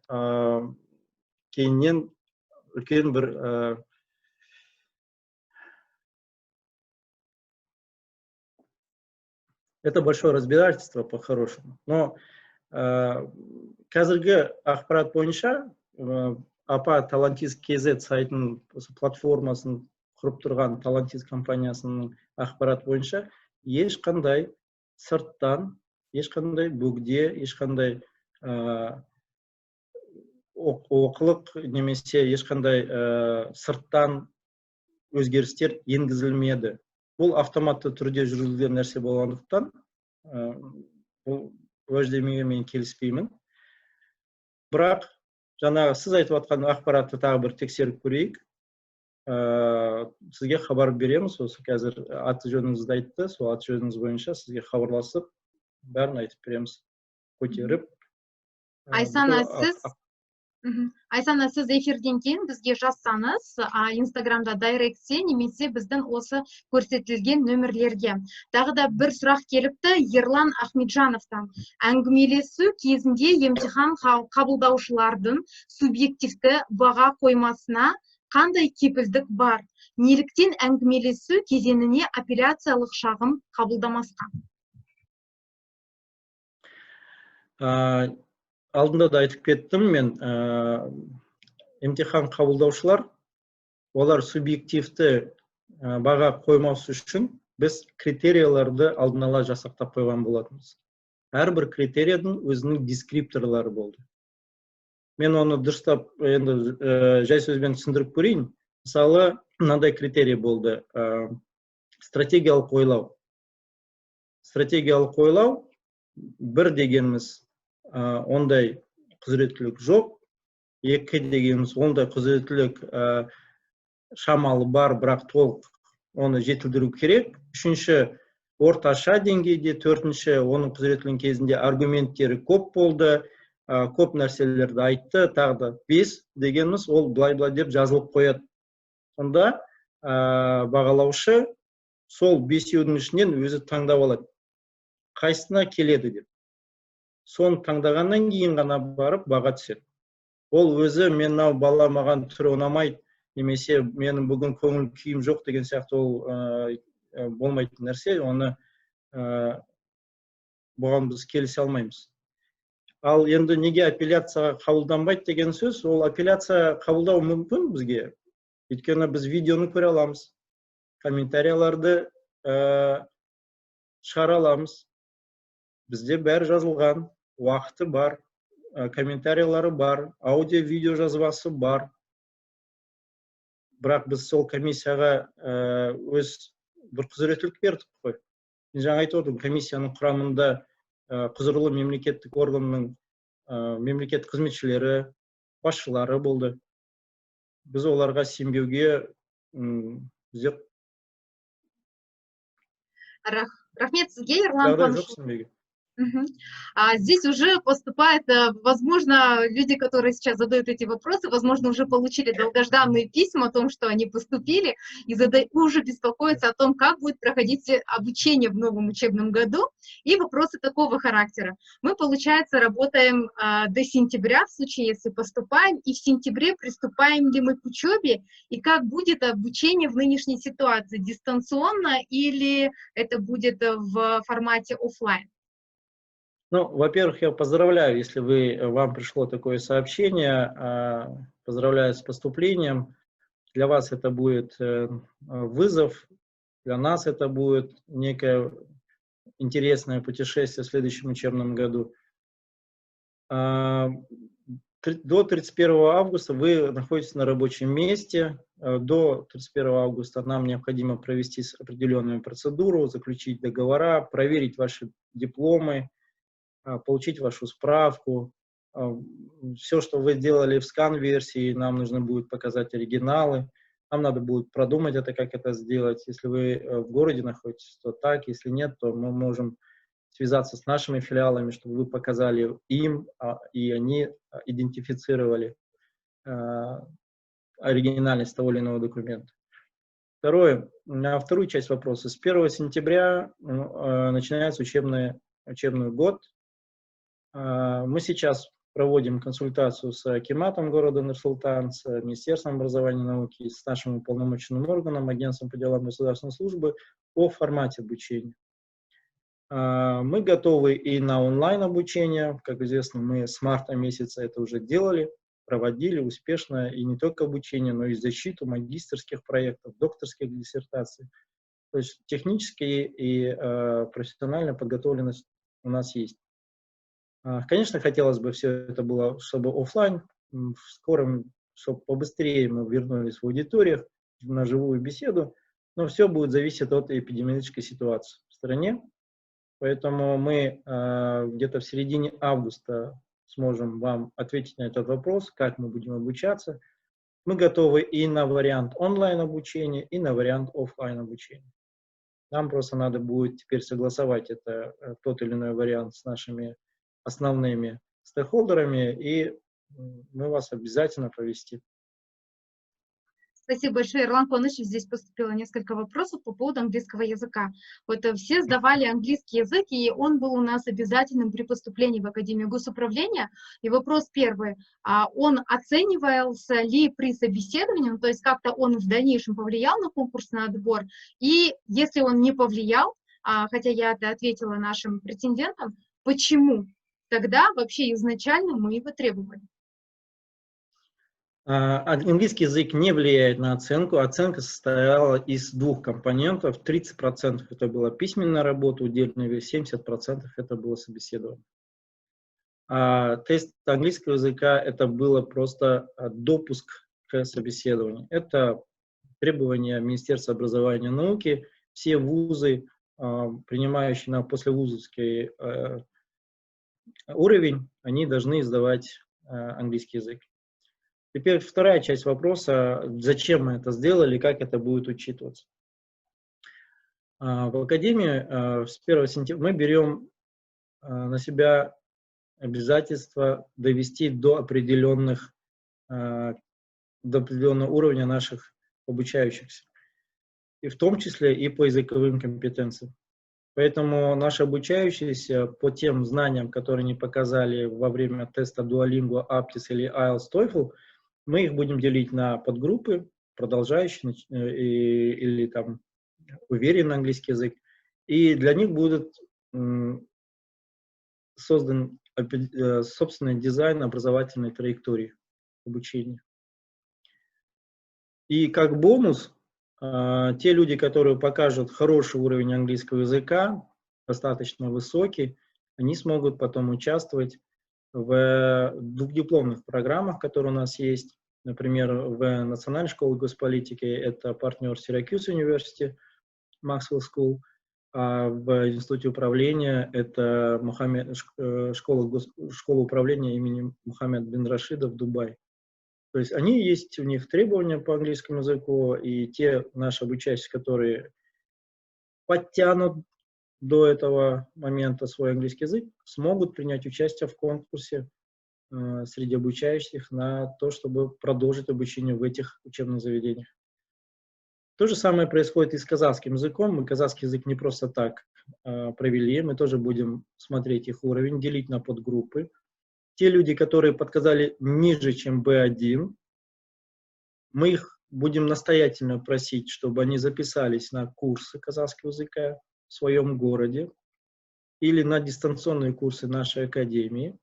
кейіннен үлкен бір это большое разбирательство по-хорошему. Но қазіргі ақпарат бойынша апа Талантиз KZ сайтының платформасын құрып тұрған Талантиз компаниясының ақпарат бойынша ешқандай сырттан, ешқандай бөгде, ешқандай оқылық немесе ешқандай сырттан өзгерістер енгізілмеді. Бұл автоматты түрде жүргізілген нәрсе болғандықтан, бұл уәждемеге мен келіспеймін. Бірақ жаңағы сіз айтып жатқан ақпаратты тағы бір тексеріп көрейік. Сізге хабар береміз. Осы қазір аты жөніңізді айтты, сол аты жөніңіз бойынша сізге хабарласып, бәрін айтып береміз. Көтеріп. Айсана, сіз эфирден кейін бізге жазсаңыз, Инстаграмда дайректте немесе біздің осы көрсетілген нөмірлерге. Тағы да бір сұрақ келіпті Ерлан Ахметжановтан. Әңгімелесу кезінде емтихан қабылдаушылардың субъективті баға қоймасына қандай кепілдік бар? Неліктен әңгімелесу кезеңіне апелляциялық шағым қабылдамасқа? Алдында да айтып кеттім мен, емтихан қабылдаушылар, олар субъективті баға қоймасы үшін біз критерияларды алдын ала жасақтап қойған болатынбыз. Әрбір критерияның өзінің дескрипторлары болды. Мен оны дұрыстап, енді жай сөзбен түсіндіріп көрейін. Мысалы, мынандай критерий болды. Стратегиялық ойлау. Стратегиялық ойлау бір дегеніміз ондай құзыреттілік жоқ. Екі дегеніміз ондай құзыреттілік шамалы бар, бірақ толық оны жетілдіру керек. Үшінші, орташа деңгейде. Төртінші, оның құзыреттілігінің кезінде аргументтері көп болды, көп нәрселерді айтты. Тағы да 5 дегеніміз ол былай-былай деп жазылып қояды. Сонда бағалаушы сол 5-еудің ішінен өзі таңдап алады. Қайсына келеді деп. Соны таңдағаннан кейін ғана барып баға түседі. Ол өзі мен бала маған түрі ұнамайды, немесе менің бүгін көңіл күйім жоқ деген сияқты ол болмайтын нәрсе. Оны бұған біз келісе алмаймыз. Ал енді неге апелляцияға қабылданбайды деген сөз, ол апелляция қабылдау мүмкін бізге. Өйткені біз видеоны көре аламыз, комментарияларды шығара аламыз. Бізде бәрі жазылған, уақыты бар, комментариялары бар, аудио-видео жазбасы бар. Бірақ біз сол комиссияға өз бір құзыреттілік бердік қой. Мен жаңа айтып отырмын, комиссияның құрамында құзырлы мемлекеттік органның мемлекеттік қызметшілері, басшылары болды. Біз оларға сенбеуге Рахмет сізге, Ерлан Қуанышұлы. Здесь уже поступает, возможно, люди, которые сейчас задают эти вопросы, возможно, уже получили долгожданные письма о том, что они поступили, и уже беспокоятся о том, как будет проходить обучение в новом учебном году, и вопросы такого характера. Мы, получается, работаем до сентября, в случае, если поступаем, и в сентябре приступаем ли мы к учебе, и как будет обучение в нынешней ситуации, дистанционно или это будет в формате офлайн? Ну, во-первых, я поздравляю, если вам пришло такое сообщение, поздравляю с поступлением. Для вас это будет вызов, для нас это будет некое интересное путешествие в следующем учебном году. До 31 августа вы находитесь на рабочем месте. До 31 августа нам необходимо провести определенную процедуру, заключить договора, проверить ваши дипломы, получить вашу справку. Все, что вы делали в скан-версии, нам нужно будет показать оригиналы. Нам надо будет продумать как это сделать. Если вы в городе находитесь, то так. Если нет, то мы можем связаться с нашими филиалами, чтобы вы показали им, и они идентифицировали оригинальность того или иного документа. Второе, на вторую часть вопроса. С 1 сентября начинается учебный год. Мы сейчас проводим консультацию с акиматом города Нур-Султан, с Министерством образования и науки, с нашим уполномоченным органом, Агентством по делам государственной службы о формате обучения. Мы готовы и на онлайн обучение. Как известно, мы с марта месяца это уже делали, проводили успешно и не только обучение, но и защиту магистерских проектов, докторских диссертаций. То есть технические и профессиональная подготовленность у нас есть. Конечно, хотелось бы все это было, чтобы офлайн, в скором, чтобы побыстрее мы вернулись в аудиториях на живую беседу, но все будет зависеть от эпидемиологической ситуации в стране. Поэтому мы где-то в середине августа сможем вам ответить на этот вопрос, как мы будем обучаться. Мы готовы и на вариант онлайн-обучения, и на вариант офлайн-обучения. Нам просто надо будет теперь согласовать тот или иной вариант с нашими основными стейкхолдерами, и мы вас обязательно повестим. Спасибо большое, Ирлан Куанышевич. Здесь поступило несколько вопросов по поводу английского языка. Вот все сдавали английский язык, и он был у нас обязательным при поступлении в Академию госуправления. И вопрос первый. Он оценивался ли при собеседовании, то есть как-то он в дальнейшем повлиял на конкурсный отбор? И если он не повлиял, хотя я это ответила нашим претендентам, почему тогда вообще изначально мы его требовали? Английский язык не влияет на оценку. Оценка состояла из двух компонентов. 30% это была письменная работа, удельный вес, 70% это было собеседование. Тест английского языка это было просто допуск к собеседованию. Это требования Министерства образования и науки. Все вузы, принимающие на послевузовский уровень, они должны сдавать английский язык. Теперь вторая часть вопроса, зачем мы это сделали, как это будет учитываться. В Академии с 1 сентября мы берем на себя обязательство довести до определенного уровня наших обучающихся, и в том числе и по языковым компетенциям. Поэтому наши обучающиеся по тем знаниям, которые они показали во время теста Duolingo, Aptis или IELTS, TOEFL, мы их будем делить на подгруппы, продолжающие или там уверенный английский язык. И для них будет создан собственный дизайн образовательной траектории обучения. И как бонус, те люди, которые покажут хороший уровень английского языка, достаточно высокий, они смогут потом участвовать в двухдипломных программах, которые у нас есть. Например, в Национальной школе госполитики это партнер Syracuse University, Maxwell School, а в Институте управления это школа управления имени Мухаммед бин Рашида в Дубае. То есть они есть, у них требования по английскому языку, и те наши обучающиеся, которые подтянут до этого момента свой английский язык, смогут принять участие в конкурсе среди обучающих на то, чтобы продолжить обучение в этих учебных заведениях. То же самое происходит и с казахским языком. Мы казахский язык не просто так провели, мы тоже будем смотреть их уровень, делить на подгруппы. Те люди, которые подсказали ниже, чем B1, мы их будем настоятельно просить, чтобы они записались на курсы казахского языка в своем городе или на дистанционные курсы нашей академии,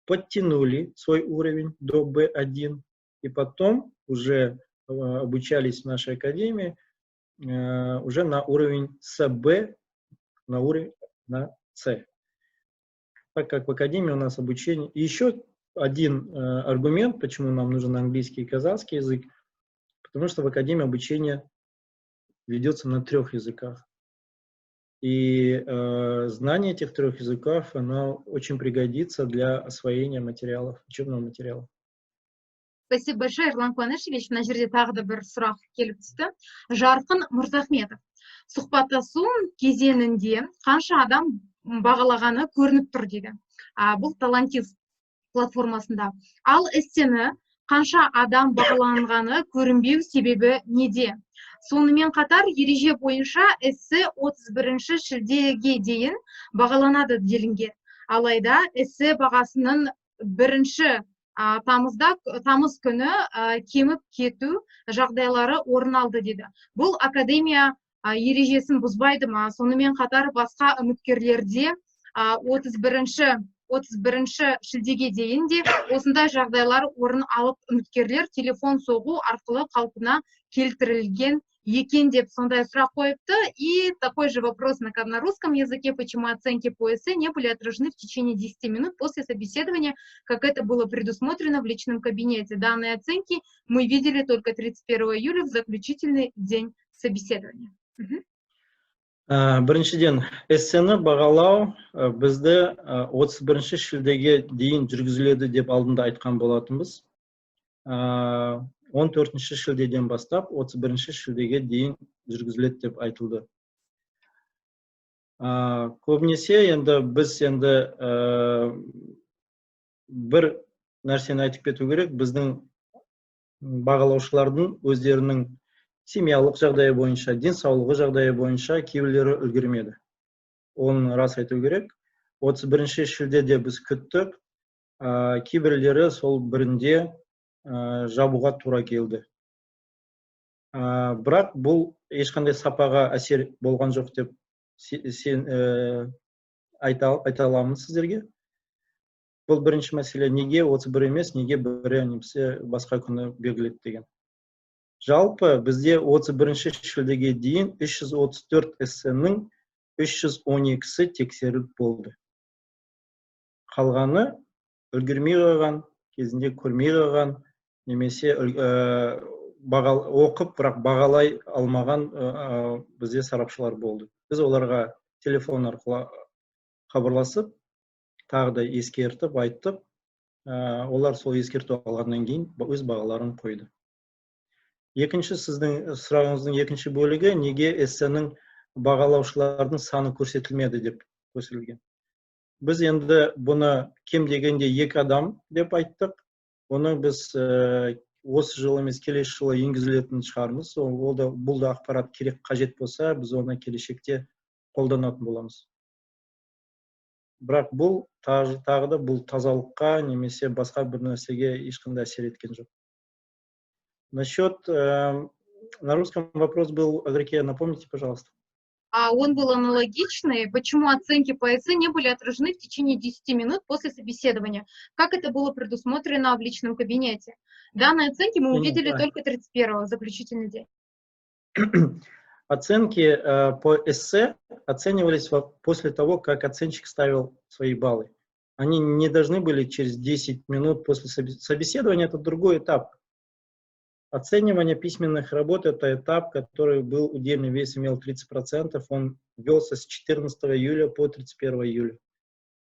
подтянули свой уровень до B1 и потом уже обучались в нашей академии уже на уровень с B, на уровень на C. Так как в академии у нас обучение. И еще один аргумент, почему нам нужен английский и казахский язык, потому что в академии обучение ведется на 3 языках. И знание этих 3 языков, оно очень пригодится для освоения материалов, учебного материала. Спасибо большое, Ирлан Куанышевич. Мына жерде тағы да бір сұрақ келіп түсті. Жарқын Мырзахметов. Сұхбаттасу кезеңінде қанша адам бағалағаны көрініп тұр дейді. Бұл Талантист платформасында. Ал эссені қанша адам бағаланғаны көрінбеу себебі неде? Сонымен қатар ереже бойынша эссе 31 шілдеге дейін бағаланады делінген. Алайда эссе бағасының 1 тамыз күні кеміп кету жағдайлары орын алды деді. Бұл академия ережесін бұзбайды ма? Сонымен қатар басқа үміткерлерде 31 31 шілдеге дейін де осындай жағдайлар орын алып, үміткерлер телефон соғу арқылы қалпына келтірілген екен деп сондай сұрақ қойыпты. И такой же вопрос на русском языке: почему оценки по эссе не были отражены в течение 10 минут после собеседования, как это было предусмотрено в личном кабинете? Данные оценки мы видели только 31 июля в заключительный день собеседования. Біріншіден, эссені бағалау бізді 31 шілдеге дейін жүргізіледі деп алдында айтқан болатынбыз. 14 шілдеден бастап 31 шілдеге дейін жүргізіледі деп айтылды. Көбінесе енді біз бір нәрсені айтып кету керек: біздің бағалаушылардың өздерінің семьялық жағдайы бойынша, денсаулығы жағдайы бойынша кейбіреулері үлгермеді. Оны рас айту керек. 31 шілдеде біз күттік, кейбіреулері сол бірінде жабуға тура келді. Бірақ бұл ешқандай сапаға әсер болған жоқ деп айта аламын сіздерге. Бұл бірінші мәселе: неге 31 емес, неге бірі немесе басқа күні белгіледі деген. Жалпы бізде 31 шілдеге дейін 334 эссенің 312-сі тексеріліп болды. Қалғаны үлгермей қойған, кезінде көрмей қойған, немесе оқып, бірақ бағалай алмаған бізде сарапшылар болды. Біз оларға телефон арқылы хабарласып, тағы да ескертіп, айттық. Олар сол ескерту алғаннан кейін өз бағаларын қойды. Екінші, сіздің сұрағыңыздың екінші бөлігі: неге эссенің бағалаушылардың саны көрсетілмеді деп көрсетілген. Біз енді бұны кем дегенде 2 адам деп айттық. Оны біз осы жыл емес, келесі жылы енгізілетін шығармыз. Бұл да ақпарат керек, қажет болса, біз оны келешекте қолданатын боламыз. Бірақ бұл тағы да бұл тазалыққа немесе басқа бір нәрсеге ешқандай әсер еткен жоқ. Насчет, на русском вопрос был, Агрикия, напомните, пожалуйста. Он был аналогичный. Почему оценки по эссе не были отражены в течение 10 минут после собеседования? Как это было предусмотрено в личном кабинете? Данные оценки мы увидели только 31-го, заключительный день. Оценки по эссе оценивались после того, как оценщик ставил свои баллы. Они не должны были через 10 минут после собеседования. Это другой этап. Оценивание письменных работ – это этап, который был удельный вес, имел 30%. Он велся с 14 июля по 31 июля.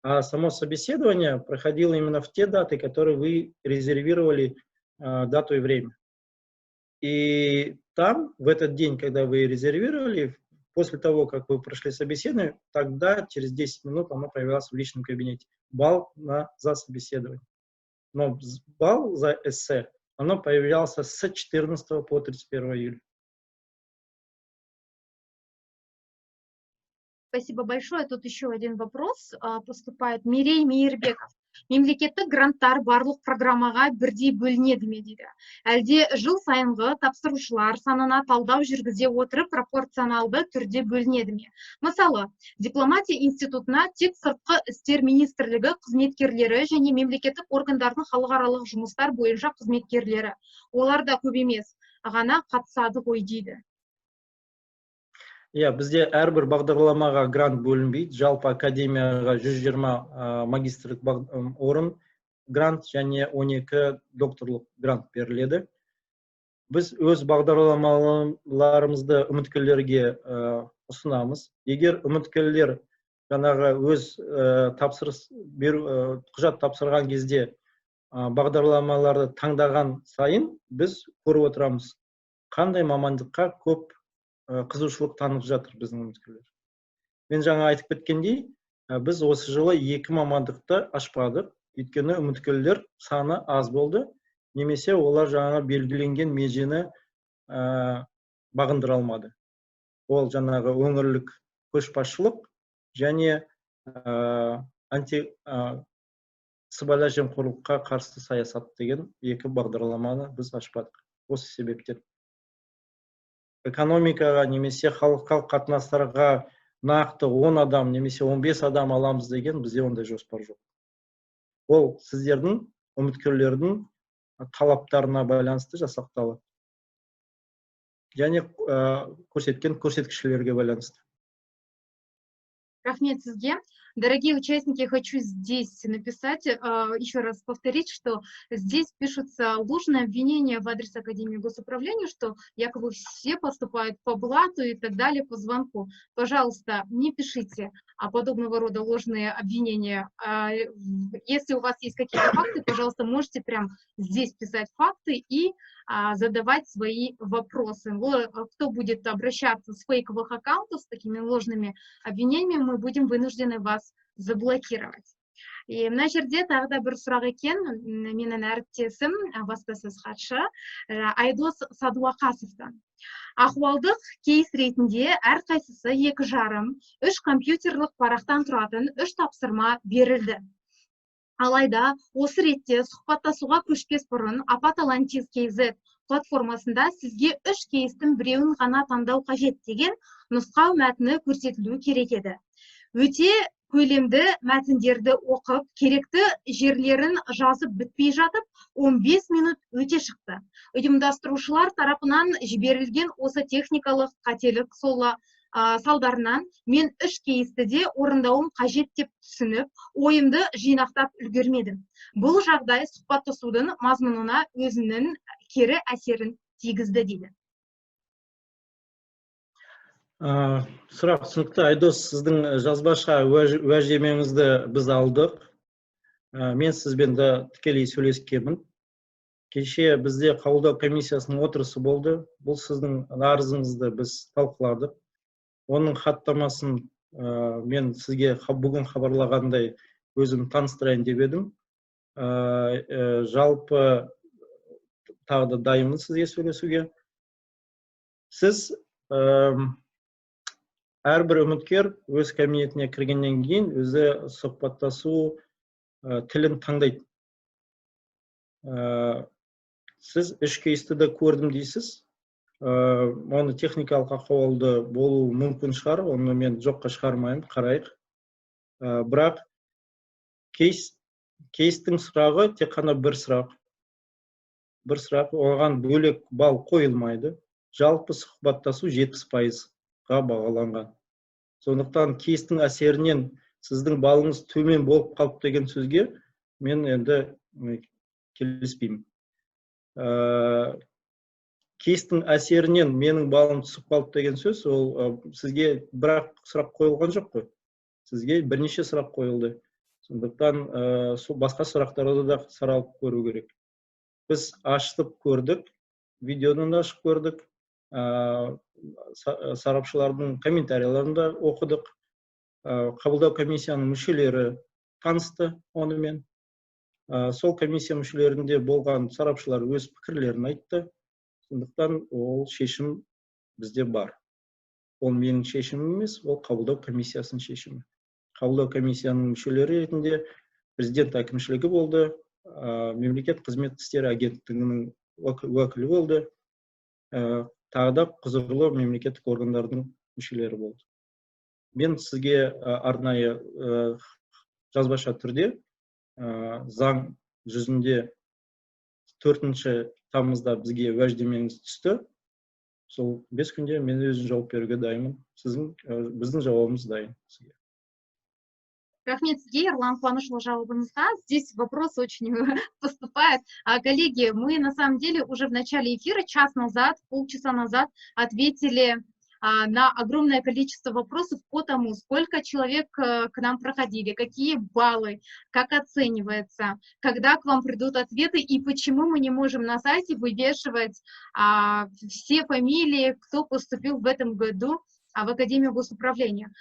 А само собеседование проходило именно в те даты, которые вы резервировали дату и время. И там, в этот день, когда вы резервировали, после того, как вы прошли собеседование, тогда через 10 минут оно появилось в личном кабинете. Балл за собеседование. Но балл за эссе, оно появлялся с 14 по 31 июля. Спасибо большое. Тут еще один вопрос поступает. Мирей Мейірбеков. Мемлекеттік гранттар барлық программаға бірдей бөлінеді ме дейді. Әлде жыл сайынғы тапсырушылар санына талдау жүргізе отырып пропорционалды түрде бөлінеді ме? Мысалы, дипломатия институтына тек сыртқы істер министрлігі қызметкерлері және мемлекеттік органдардың халықаралық жұмыстар бойынша қызметкерлері, олар да көп емес, ғана қатысады ғой дейді. Бізде әрбір бағдарламаға грант бөлінбейді. Жалпы академияға 120 магистрлік орын грант және 12 докторлық грант беріледі. Біз өз бағдарламаларымызды үміткерлерге ұсынамыз. Егер үміткерлер жаңағы өз құжат тапсырған кезде бағдарламаларды таңдаған сайын біз көріп отырамыз, қандай мамандыққа көп қызығушылық танып жатыр біздің үміткерлер. Мен жаңа айтып кеткендей, біз осы жылы 2 мамандықты ашпадық, өйткені үміткерлер саны аз болды, немесе олар жаңа белгіленген межені бағындыра алмады. Ол жаңағы өңірлік көшбасшылық және сыбайлас жемқорлыққа қарсы саясат деген 2 бағдарламаны біз ашпадық. Осы себептен. Экономикаға немесе халыққа қатынастарға нақты 10 адам немесе 15 адам аламыз деген бізде ондай жоспар жоқ. ол сіздердің үміткерлердің талаптарына байланысты жасақталады. Және көрсеткен көрсеткіштерге байланысты. Рахмет сізге. Дорогие участники, хочу здесь написать, еще раз повторить, что здесь пишутся ложные обвинения в адрес Академии госуправления, что якобы все поступают по блату и так далее, по звонку. Пожалуйста, не пишите подобного рода ложные обвинения. Если у вас есть какие-то факты, пожалуйста, можете прямо здесь писать факты и задавать свои вопросы. Кто будет обращаться с фейковых аккаунтов, с такими ложными обвинениями, мы будем вынуждены вас заблокировать. И мына жерде тағы да бір сұрақ екен, менің әріптесім, баспасөз хатшы Айдос Садуақасовтан. Ахуалдық кейс ретінде әрқайсысы 2,5-3 компьютерлік парақтан тұратын 3 тапсырма берілді. Алайда, осы ретте сұхбаттасуға көшпес бұрын Апаталантиз.kz платформасында сізге 3 кейстің біреуін ғана таңдау қажет деген нұсқау мәтіні көрсетілуі керек еді. Өте көлемді мәтіндерді оқып, керекті жерлерін жазып бітпей жатып, 15 минут өте шықты. Ұйымдастырушылар тарапынан жіберілген осы техникалық қателік салдарынан мен 3 кейсті де орындауым қажет деп түсініп, ойымды жинақтап үлгермедім. Бұл жағдай сұхбаттасудың мазмұнына өзінің кері әсерін тигізді дейді. Сұрақ түсінікті. Айдос, сіздің жазбаша уәждемеңізді біз алдық. Мен сізбен де тікелей сөйлескенмін. Кеше бізде қабылдау комиссиясының отырысы болды. Бұл сіздің арызыңызды біз талқыладық. Оның хаттамасын мен сізге бүгін хабарлағандай өзім таныстырайын деп едім. Жалпы тағы да дайынмын сізге сөйлесуге. Сіз әрбір үміткер өз кабинетіне кіргеннен кейін өзі сұхбаттасу тілін таңдайды. Сіз 3 кейсті де көрдім дейсіз. Оны техникалық ахуалды болу мүмкін шығар, оны мен жоққа шығармайын, қарайық. Бірақ кейстің сұрағы тек қана бір сұрақ. Бір сұрақ, оған бөлек балл қойылмайды. Жалпы сұхбаттасу 70%-ға бағаланған. Сондықтан кейстің әсерінен сіздің балыңыз төмен болып қалып деген сөзге мен енді келіспеймін. Кейстің әсерінен менің балым түсіп қалып деген сөз, ол сізге бірақ сұрақ қойылған жоқ қой. Сізге бірнеше сұрақ қойылды. Сондықтан басқа сұрақтарды да саралып көру керек. Біз ашып көрдік, видеодан да ашып көрдік, сарапшылардың комментарияларын да оқыдық. Қабылдау комиссияның мүшелері танысты онымен. Сол комиссия мүшелерінде болған сарапшылар өз пікірлерін айтты. Сондықтан ол шешім бізде бар. Ол менің шешімім емес, ол қабылдау комиссиясының шешімі. Қабылдау комиссияның мүшелері ретінде президент әкімшілігі болды, мемлекет қызмет істері агенттігінің уәкілі болды, тағы да құзырлы мемлекеттік органдардың мүшелері болды. Мен сізге арнайы жазбаша түрде заң жүзінде 4 тамызда бізге уәждемеңіз түсті. Сол 5 күнде мен өзім жауап беруге дайынмын. Біздің жауабымыз дайын. Рахмет сізге, Ерлан Қуанышұлы, жауабыңызға. Здесь вопрос очень поступает. Коллеги, мы на самом деле уже в начале эфира, час назад, полчаса назад ответили на огромное количество вопросов по тому, сколько человек к нам проходили, какие баллы, как оценивается, когда к вам придут ответы и почему мы не можем на сайте вывешивать все фамилии, кто поступил в этом году в Академию госуправления.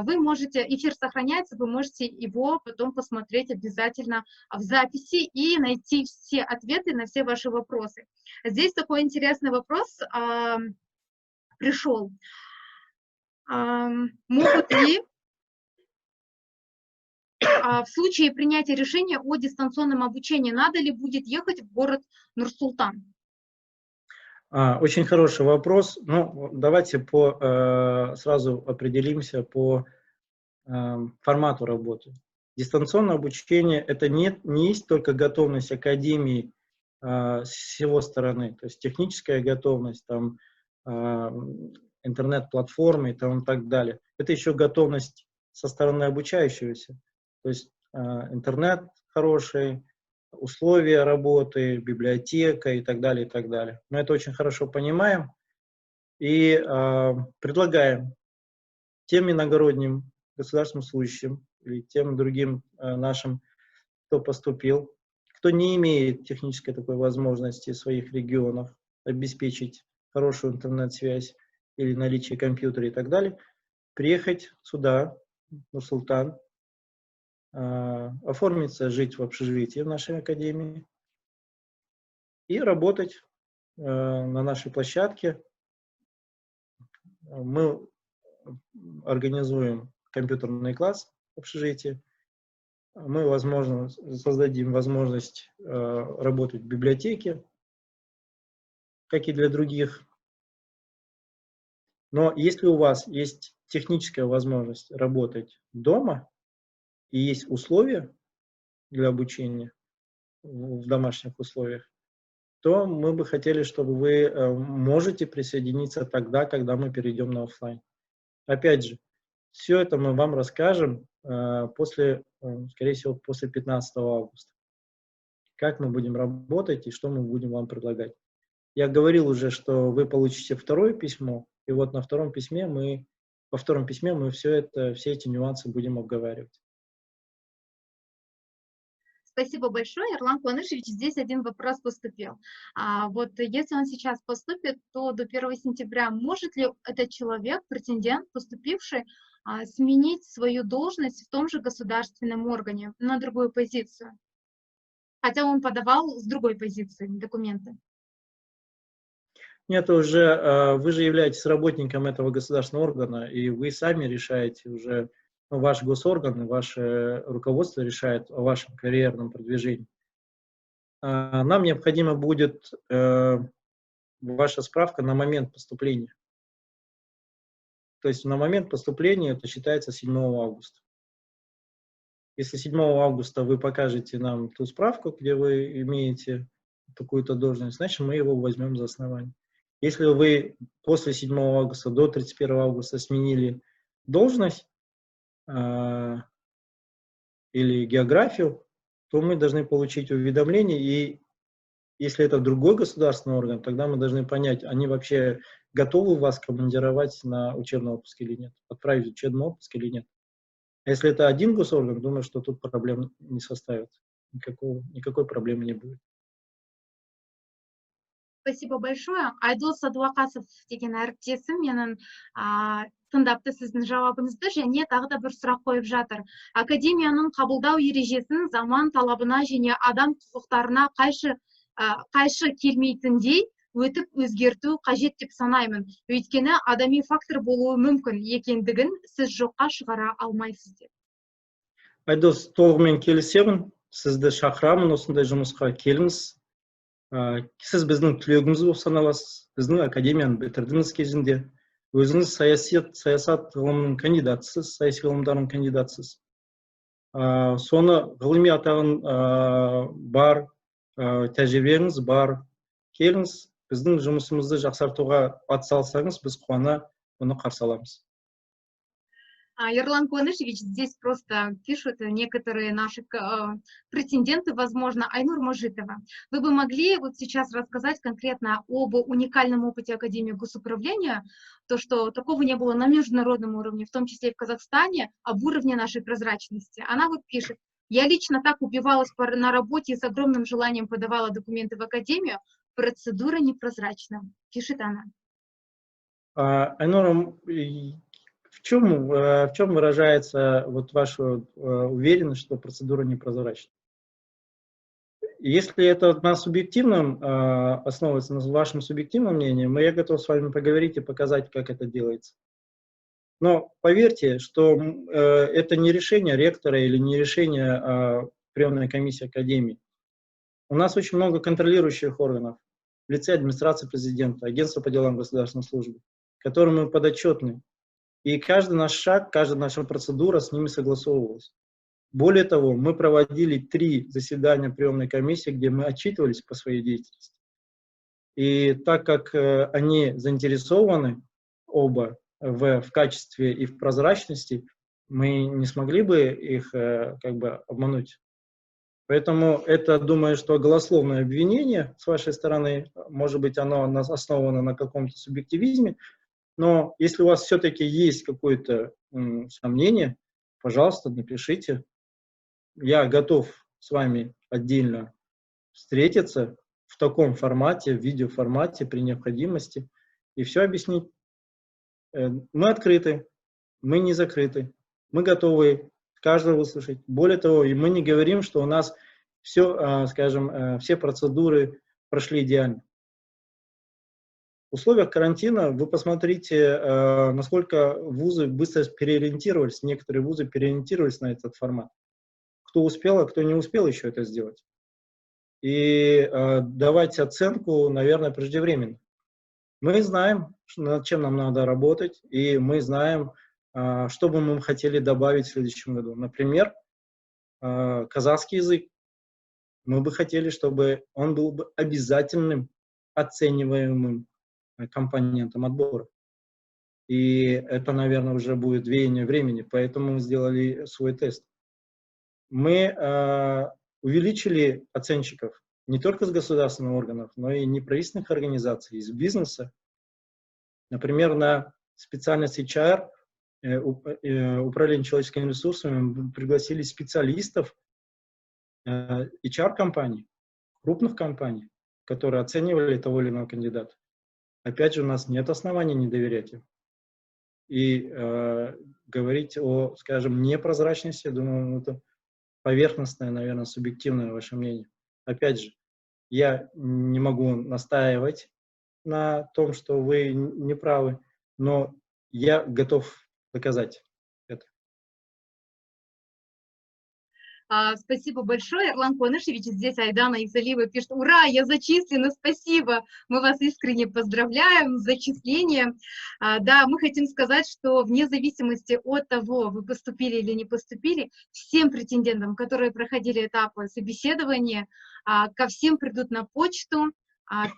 Вы можете, эфир сохраняется, вы можете его потом посмотреть обязательно в записи и найти все ответы на все ваши вопросы. Здесь такой интересный вопрос пришел. Могут ли в случае принятия решения о дистанционном обучении, надо ли будет ехать в город Нур-Султан? Очень хороший вопрос. Ну, давайте сразу определимся по формату работы. Дистанционное обучение – это не есть только готовность академии с его стороны, то есть техническая готовность, там, интернет-платформы и так далее. Это еще готовность со стороны обучающегося, то есть интернет хороший, условия работы, библиотека и так далее, и так далее. Мы это очень хорошо понимаем и предлагаем тем иногородним государственным служащим или тем другим нашим, кто поступил, кто не имеет технической такой возможности в своих регионах обеспечить хорошую интернет-связь или наличие компьютера и так далее, приехать сюда, в Нур-Султан, оформиться, жить в общежитии в нашей академии и работать на нашей площадке. Мы организуем компьютерный класс в общежитии. Мы, возможно, создадим возможность работать в библиотеке, как и для других. Но если у вас есть техническая возможность работать дома и есть условия для обучения в домашних условиях, то мы бы хотели, чтобы вы можете присоединиться тогда, когда мы перейдем на офлайн. Опять же, все это мы вам расскажем скорее всего, после 15 августа. Как мы будем работать и что мы будем вам предлагать. Я говорил уже, что вы получите второе письмо, и вот во втором письме мы все эти нюансы будем обговаривать. Спасибо большое, Эрлан Куанышевич. Здесь один вопрос поступил. Вот если он сейчас поступит, то до 1 сентября может ли этот человек, претендент, поступивший, сменить свою должность в том же государственном органе на другую позицию? Хотя он подавал с другой позиции документы. Нет, вы же являетесь работником этого государственного органа, и вы сами решаете уже, ваш госорган, ваше руководство решает о вашем карьерном продвижении. Нам необходима будет ваша справка на момент поступления. То есть на момент поступления это считается 7 августа. Если 7 августа вы покажете нам ту справку, где вы имеете такую-то должность, значит мы его возьмем за основание. Если вы после 7 августа до 31 августа сменили должность или географию, то мы должны получить уведомление, и если это другой государственный орган, тогда мы должны понять, они вообще готовы вас командировать на учебный отпуск или нет, отправить в учебный отпуск или нет. А если это один госорган, думаю, что тут проблем не составит, никакой проблемы не будет. Спасибо большое. Айдос Садуақасов деген әріптесім менің тыңдапты сіздің жауабыңызды, және тағы да бір сұрақ қойып жатыр. Академияның қабылдау ережесін заман талабына және адам құқықтарына қайшы келмейтіндей өтіп өзгерту қажет деп санаймын. Өйткені адами фактор болуы мүмкін екендігін сіз жоққа шығара алмайсыз деп. Айдос, толығымен келісемін. Сізді шақырамын, осындай жұмысқа келіңіз. Сіз біздің түлегіміз болып саналасыз. Біздің академияны бітірдіңіз кезінде. Өзіңіз саясат ғылымының кандидатысыз, саяси ғылымдардың кандидатысыз. Соны ғылыми атағын бар, тәжірибеңіз бар. Келіңіз, біздің жұмысымызды жақсартуға атсалысаңыз, біз қуана оны қарсы аламыз. Эрлан Куанышевич, здесь просто пишут некоторые наши претенденты, возможно, Айнур Можитова. Вы бы могли вот сейчас рассказать конкретно об уникальном опыте Академии госуправления, то, что такого не было на международном уровне, в том числе и в Казахстане, об уровне нашей прозрачности. Она вот пишет: я лично так убивалась на работе и с огромным желанием подавала документы в Академию, процедура непрозрачна, пишет она. Айнур, в чем выражается вот ваша уверенность, что процедура непрозрачна? Если это на субъективном основывается, на вашем субъективном мнении, я готов с вами поговорить и показать, как это делается. Но поверьте, что это не решение ректора или не решение приемной комиссии Академии. У нас очень много контролирующих органов в лице администрации президента, агентства по делам государственной службы, которым мы подотчетны. И каждый наш шаг, каждая наша процедура с ними согласовывалась. Более того, мы проводили 3 заседания приемной комиссии, где мы отчитывались по своей деятельности. И так как они заинтересованы оба в качестве и в прозрачности, мы не смогли бы их как бы обмануть. Поэтому это, думаю, что голословное обвинение с вашей стороны, может быть, оно основано на каком-то субъективизме, но если у вас все-таки есть какое-то сомнение, пожалуйста, напишите. Я готов с вами отдельно встретиться в таком формате, в видеоформате при необходимости и все объяснить. Мы открыты, мы не закрыты, мы готовы каждого услышать. Более того, и мы не говорим, что у нас все, скажем, все процедуры прошли идеально. В условиях карантина вы посмотрите, насколько вузы быстро переориентировались, некоторые вузы переориентировались на этот формат. Кто успел, а кто не успел еще это сделать. И давать оценку, наверное, преждевременно. Мы знаем, над чем нам надо работать, и мы знаем, что бы мы хотели добавить в следующем году. Например, казахский язык. Мы бы хотели, чтобы он был бы обязательным, оцениваемым компонентом отбора. И это, наверное, уже будет веяние времени, поэтому мы сделали свой тест. Мы увеличили оценщиков не только с государственных органов, но и неправительственных организаций, из бизнеса. Например, на специальность HR, управление человеческими ресурсами, мы пригласили специалистов HR-компаний, крупных компаний, которые оценивали того или иного кандидата. Опять же, у нас нет оснований не доверять им. И говорить о, скажем, непрозрачности, я думаю, это поверхностное, наверное, субъективное ваше мнение. Опять же, я не могу настаивать на том, что вы не правы, но я готов доказать это. Спасибо большое. Эрлан Куанышевич, здесь Айдана Исалиева пишет: ура, я зачислена, спасибо. Мы вас искренне поздравляем с зачислением. Да, мы хотим сказать, что вне зависимости от того, вы поступили или не поступили, всем претендентам, которые проходили этапы собеседования, ко всем придут на почту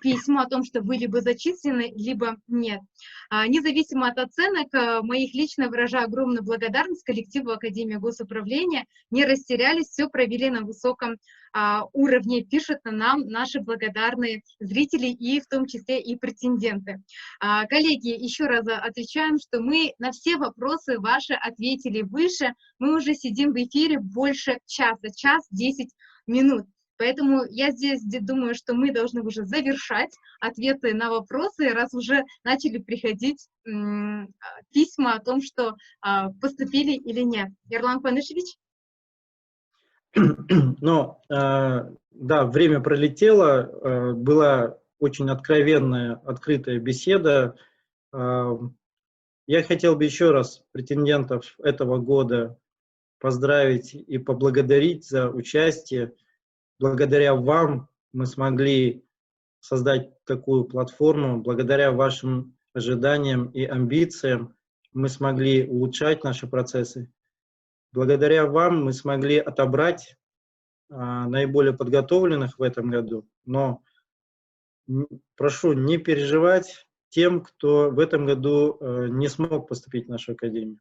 письма о том, что вы либо зачислены, либо нет. Независимо от оценок, моих лично выражаю огромную благодарность коллективу Академии Госуправления. Не растерялись, все провели на высоком уровне, пишут нам наши благодарные зрители и в том числе и претенденты. Коллеги, еще раз отвечаем, что мы на все вопросы ваши ответили выше. Мы уже сидим в эфире больше часа, час 10 минут. Поэтому я здесь думаю, что мы должны уже завершать ответы на вопросы, раз уже начали приходить письма о том, что поступили или нет. Эрлан Куанышевич? Ну, да, время пролетело, была очень откровенная, открытая беседа. Я хотел бы еще раз претендентов этого года поздравить и поблагодарить за участие. Благодаря вам мы смогли создать такую платформу, благодаря вашим ожиданиям и амбициям мы смогли улучшать наши процессы. Благодаря вам мы смогли отобрать наиболее подготовленных в этом году, но прошу не переживать тем, кто в этом году не смог поступить в нашу академию.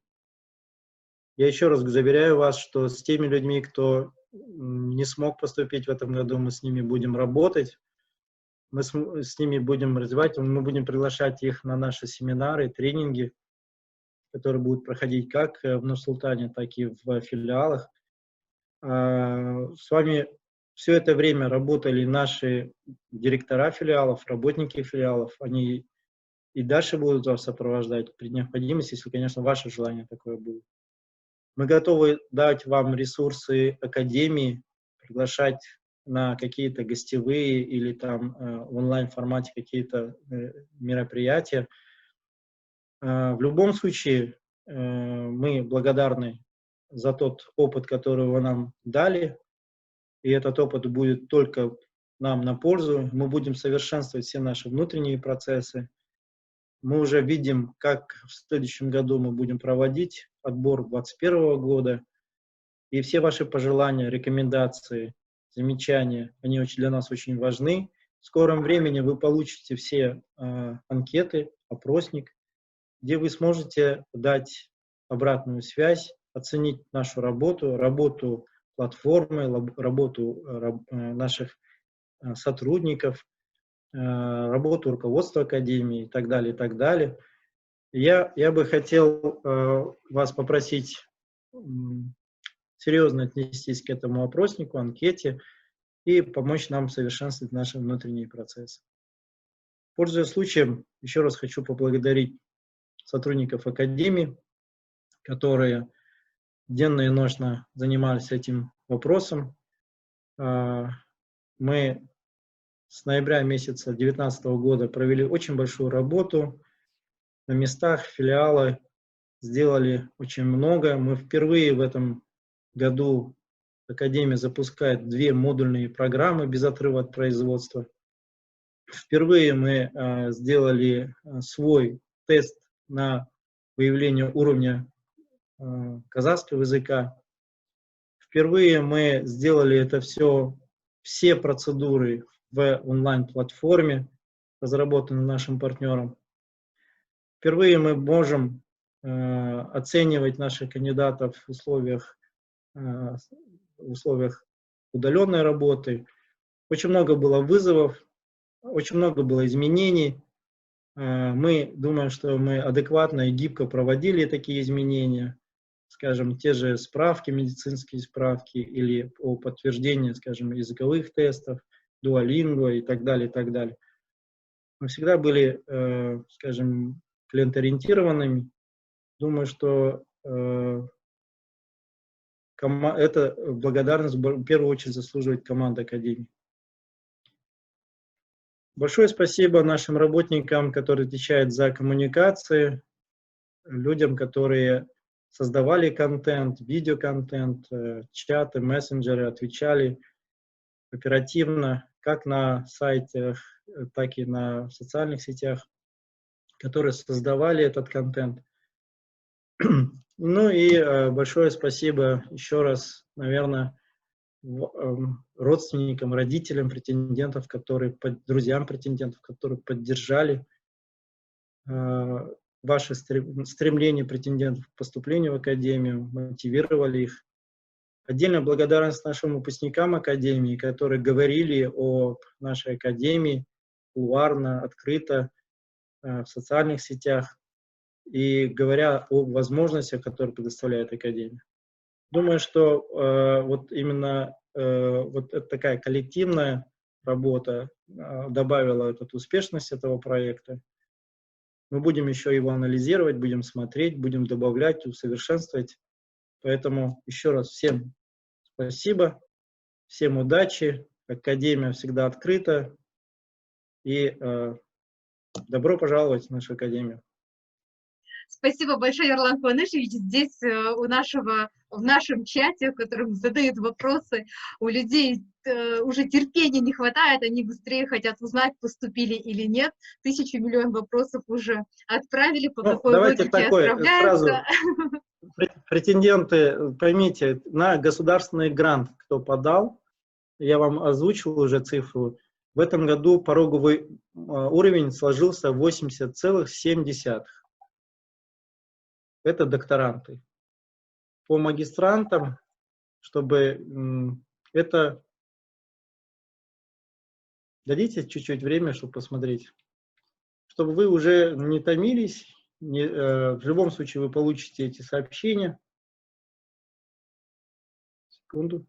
Я еще раз заверяю вас, что с теми людьми, кто не смог поступить в этом году, мы с ними будем работать, мы с ними будем развивать, мы будем приглашать их на наши семинары, тренинги, которые будут проходить как в Нур-Султане, так и в филиалах. С вами все это время работали наши директора филиалов, работники филиалов, они и дальше будут вас сопровождать при необходимости, если, конечно, ваше желание такое будет. Мы готовы дать вам ресурсы академии, приглашать на какие-то гостевые или там в онлайн-формате какие-то мероприятия. В любом случае, мы благодарны за тот опыт, который вы нам дали, и этот опыт будет только нам на пользу. Мы будем совершенствовать все наши внутренние процессы. Мы уже видим, как в следующем году мы будем проводить отбор 2021 года. И все ваши пожелания, рекомендации, замечания, они для нас очень важны. В скором времени вы получите все анкеты, опросник, где вы сможете дать обратную связь, оценить нашу работу, работу платформы, работу наших сотрудников, работу руководства Академии и так далее, и так далее. Я бы хотел вас попросить серьезно отнестись к этому опроснику, анкете и помочь нам совершенствовать наши внутренние процессы. Пользуясь случаем, еще раз хочу поблагодарить сотрудников Академии, которые денно и ночно занимались этим вопросом. Мы с ноября месяца 2019 года провели очень большую работу на местах, филиалы, сделали очень много. Мы впервые в этом году Академия запускает 2 модульные программы без отрыва от производства. Впервые мы сделали свой тест на выявление уровня казахского языка. Впервые мы сделали это все процедуры в онлайн-платформе, разработанной нашим партнером. Впервые мы можем оценивать наших кандидатов в условиях удаленной работы. Очень много было вызовов, очень много было изменений. Мы думаем, что мы адекватно и гибко проводили такие изменения. Скажем, те же справки, медицинские справки или о подтверждении, скажем, языковых тестов, дуолингво и так далее, и так далее. Мы всегда были, скажем, клиенториентированными. Думаю, что эта благодарность в первую очередь заслуживает команда Академии. Большое спасибо нашим работникам, которые отвечают за коммуникации, людям, которые создавали контент, видеоконтент, чаты, мессенджеры, отвечали оперативно, как на сайтах, так и на социальных сетях, которые создавали этот контент. Ну и большое спасибо еще раз, наверное, родственникам, родителям претендентов, друзьям претендентов, которые поддержали ваше стремление претендентов к поступлению в Академию, мотивировали их. Отдельная благодарность нашим выпускникам Академии, которые говорили о нашей Академии кулуарно, открыто, в социальных сетях и говоря о возможностях, которые предоставляет Академия. Думаю, что вот именно вот эта такая коллективная работа добавила успешность этого проекта. Мы будем еще его анализировать, будем смотреть, будем добавлять, усовершенствовать. Поэтому еще раз всем спасибо, всем удачи. Академия всегда открыта. И добро пожаловать в нашу Академию. Спасибо большое, Ерлан Куанышевич. Здесь в нашем чате, в котором задают вопросы, у людей уже терпения не хватает, они быстрее хотят узнать, поступили или нет. 1000 миллион вопросов уже отправили, по какой давайте логике такое, сразу, отправляются. претенденты, поймите, на государственный грант, кто подал, я вам озвучил уже цифру, в этом году пороговый уровень сложился 80,7. Это докторанты. По магистрантам, чтобы это... Дадите чуть-чуть время, чтобы посмотреть. Чтобы вы уже не томились, в любом случае вы получите эти сообщения. Секунду.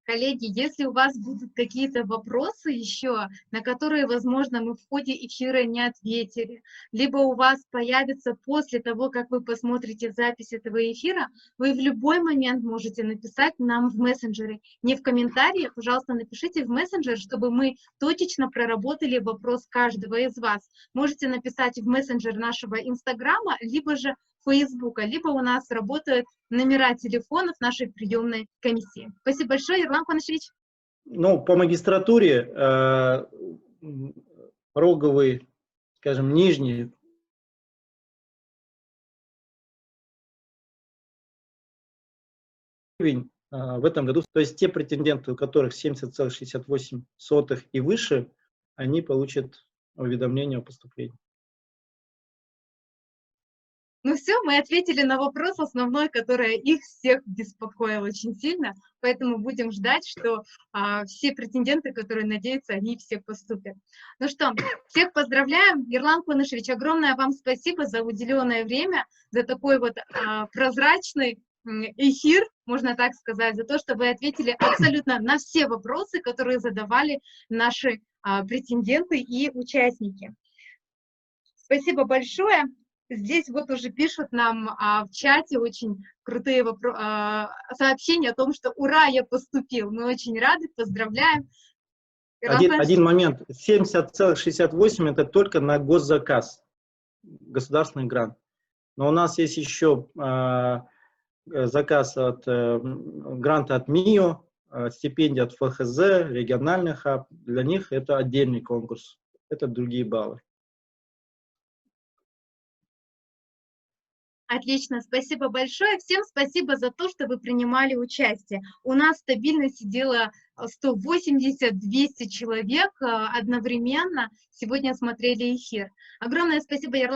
Коллеги, если у вас будут какие-то вопросы еще, на которые, возможно, мы в ходе эфира не ответили, либо у вас появится после того, как вы посмотрите запись этого эфира, вы в любой момент можете написать нам в мессенджере. Не в комментарии, пожалуйста, напишите в мессенджер, чтобы мы точечно проработали вопрос каждого из вас. Можете написать в мессенджер нашего Инстаграма, либо же Фейсбука, либо у нас работают номера телефонов нашей приемной комиссии. Спасибо большое, Ерлан Куанышевич. Ну, по магистратуре пороговый, скажем, нижний в этом году, то есть те претенденты, у которых 70,68 и выше, они получат уведомление о поступлении. Ну все, мы ответили на вопрос основной, который их всех беспокоил очень сильно, поэтому будем ждать, что все претенденты, которые надеются, они все поступят. Ну что, всех поздравляем. Ерлан Куанышевич, огромное вам спасибо за уделенное время, за такой вот прозрачный эфир, можно так сказать, за то, что вы ответили абсолютно на все вопросы, которые задавали наши претенденты и участники. Спасибо большое. Здесь вот уже пишут нам в чате очень крутые сообщения о том, что «Ура, я поступил!» Мы очень рады, поздравляем. Один момент. 70,68 это только на госзаказ, государственный грант. Но у нас есть еще заказ гранта от МИО, стипендия от ФХЗ, региональный хаб. Для них это отдельный конкурс. Это другие баллы. Отлично, спасибо большое. Всем спасибо за то, что вы принимали участие. У нас стабильно сидело 180-200 человек одновременно. Сегодня смотрели эфир. Огромное спасибо, Ерлан.